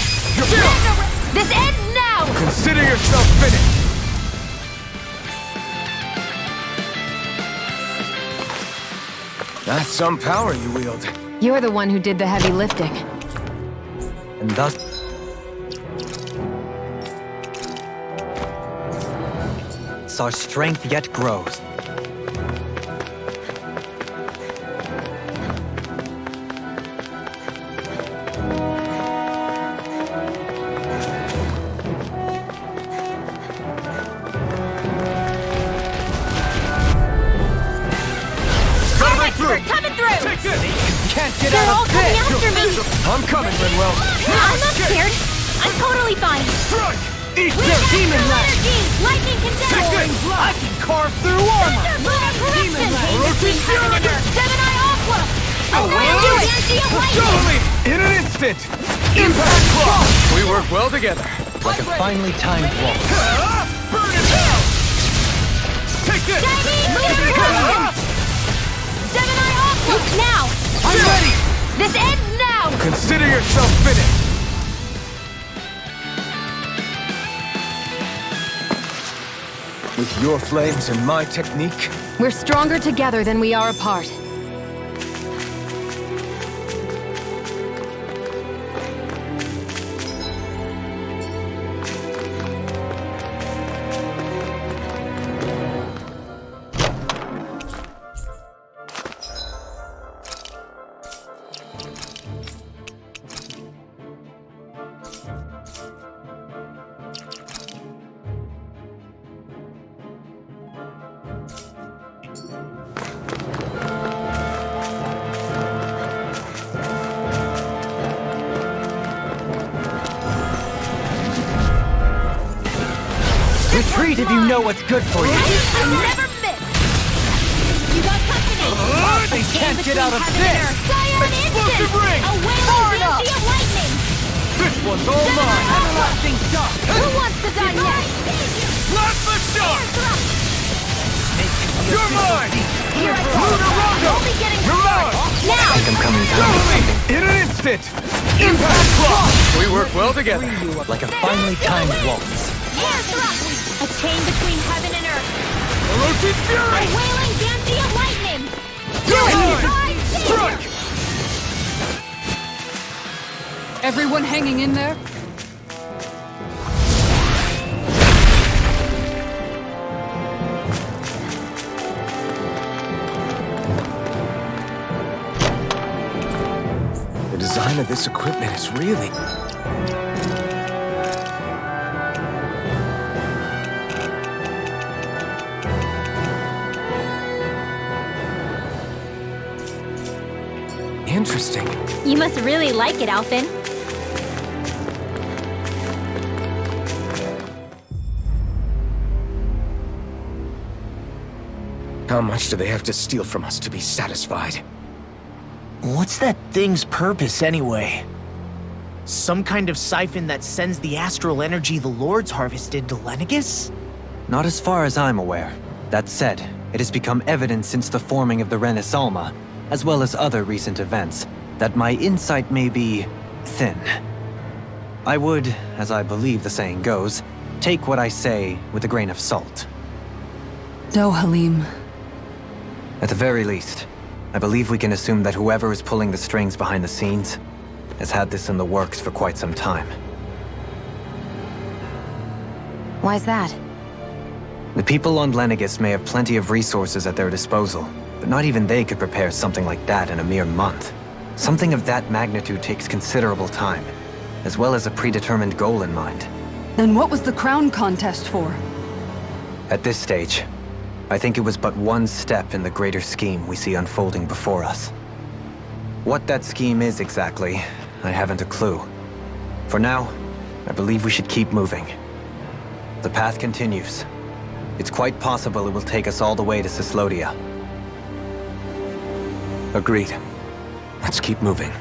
This ends now! Consider yourself finished! That's some power you wield. You're the one who did the heavy lifting. And thus... our strength yet grows. Coming through! Take this! Can't get They're out all of coming this! after me! I'm coming, Rinwell! I'm not scared! I'm totally fine! Strike! Eat We their got demon astral lash! energy! Lightning condensed! Take this! I can carve through armor! Thunderbolt corruption! Rotate fury! Gemini Aqua! Energy of Show lightning! me! In an instant! Impact block! We work well together. Like a finely timed waltz. Burn it down! Take this! Gemini Aqua! Now! I'm ready! This ends now! Consider yourself finished! With your flames and my technique, We're stronger together than we are apart. Retreat if you know what's good for you. I never miss! You got company! They can't get out of this! Scion Explosive instant! ring! A wailing energy of lightning! this one's all mine! Everlasting shock! Who wants to die next? Plasma shock! Thrust! You're mine! Lunar Rondo! Only getting You're mine! Now! I'm coming down with something. In an instant! Impact block! We work well together. Like a finely timed waltz. Air thrust! A chain between heaven and earth! Rotate A fury! wailing dancy of lightning! You're mine! Strike! Everyone hanging in there? The design of this equipment is really... interesting. You must really like it, Alphen. How much do they have to steal from us to be satisfied? What's that thing's purpose anyway? Some kind of siphon that sends the astral energy the Lords harvested to Lenegus? Not as far as I'm aware. That said, it has become evident since the forming of the Renas Alma, as well as other recent events, that my insight may be thin. I would, as I believe the saying goes, take what I say with a grain of salt. No, Halim. At the very least, I believe we can assume that whoever is pulling the strings behind the scenes has had this in the works for quite some time. Why's that? The people on Lenegus may have plenty of resources at their disposal, but not even they could prepare something like that in a mere month. Something of that magnitude takes considerable time, as well as a predetermined goal in mind. Then what was the crown contest for? At this stage, I think it was but one step in the greater scheme we see unfolding before us. What that scheme is exactly, I haven't a clue. For now, I believe we should keep moving. The path continues, It's quite possible it will take us all the way to Cyslodia. Agreed. Let's keep moving.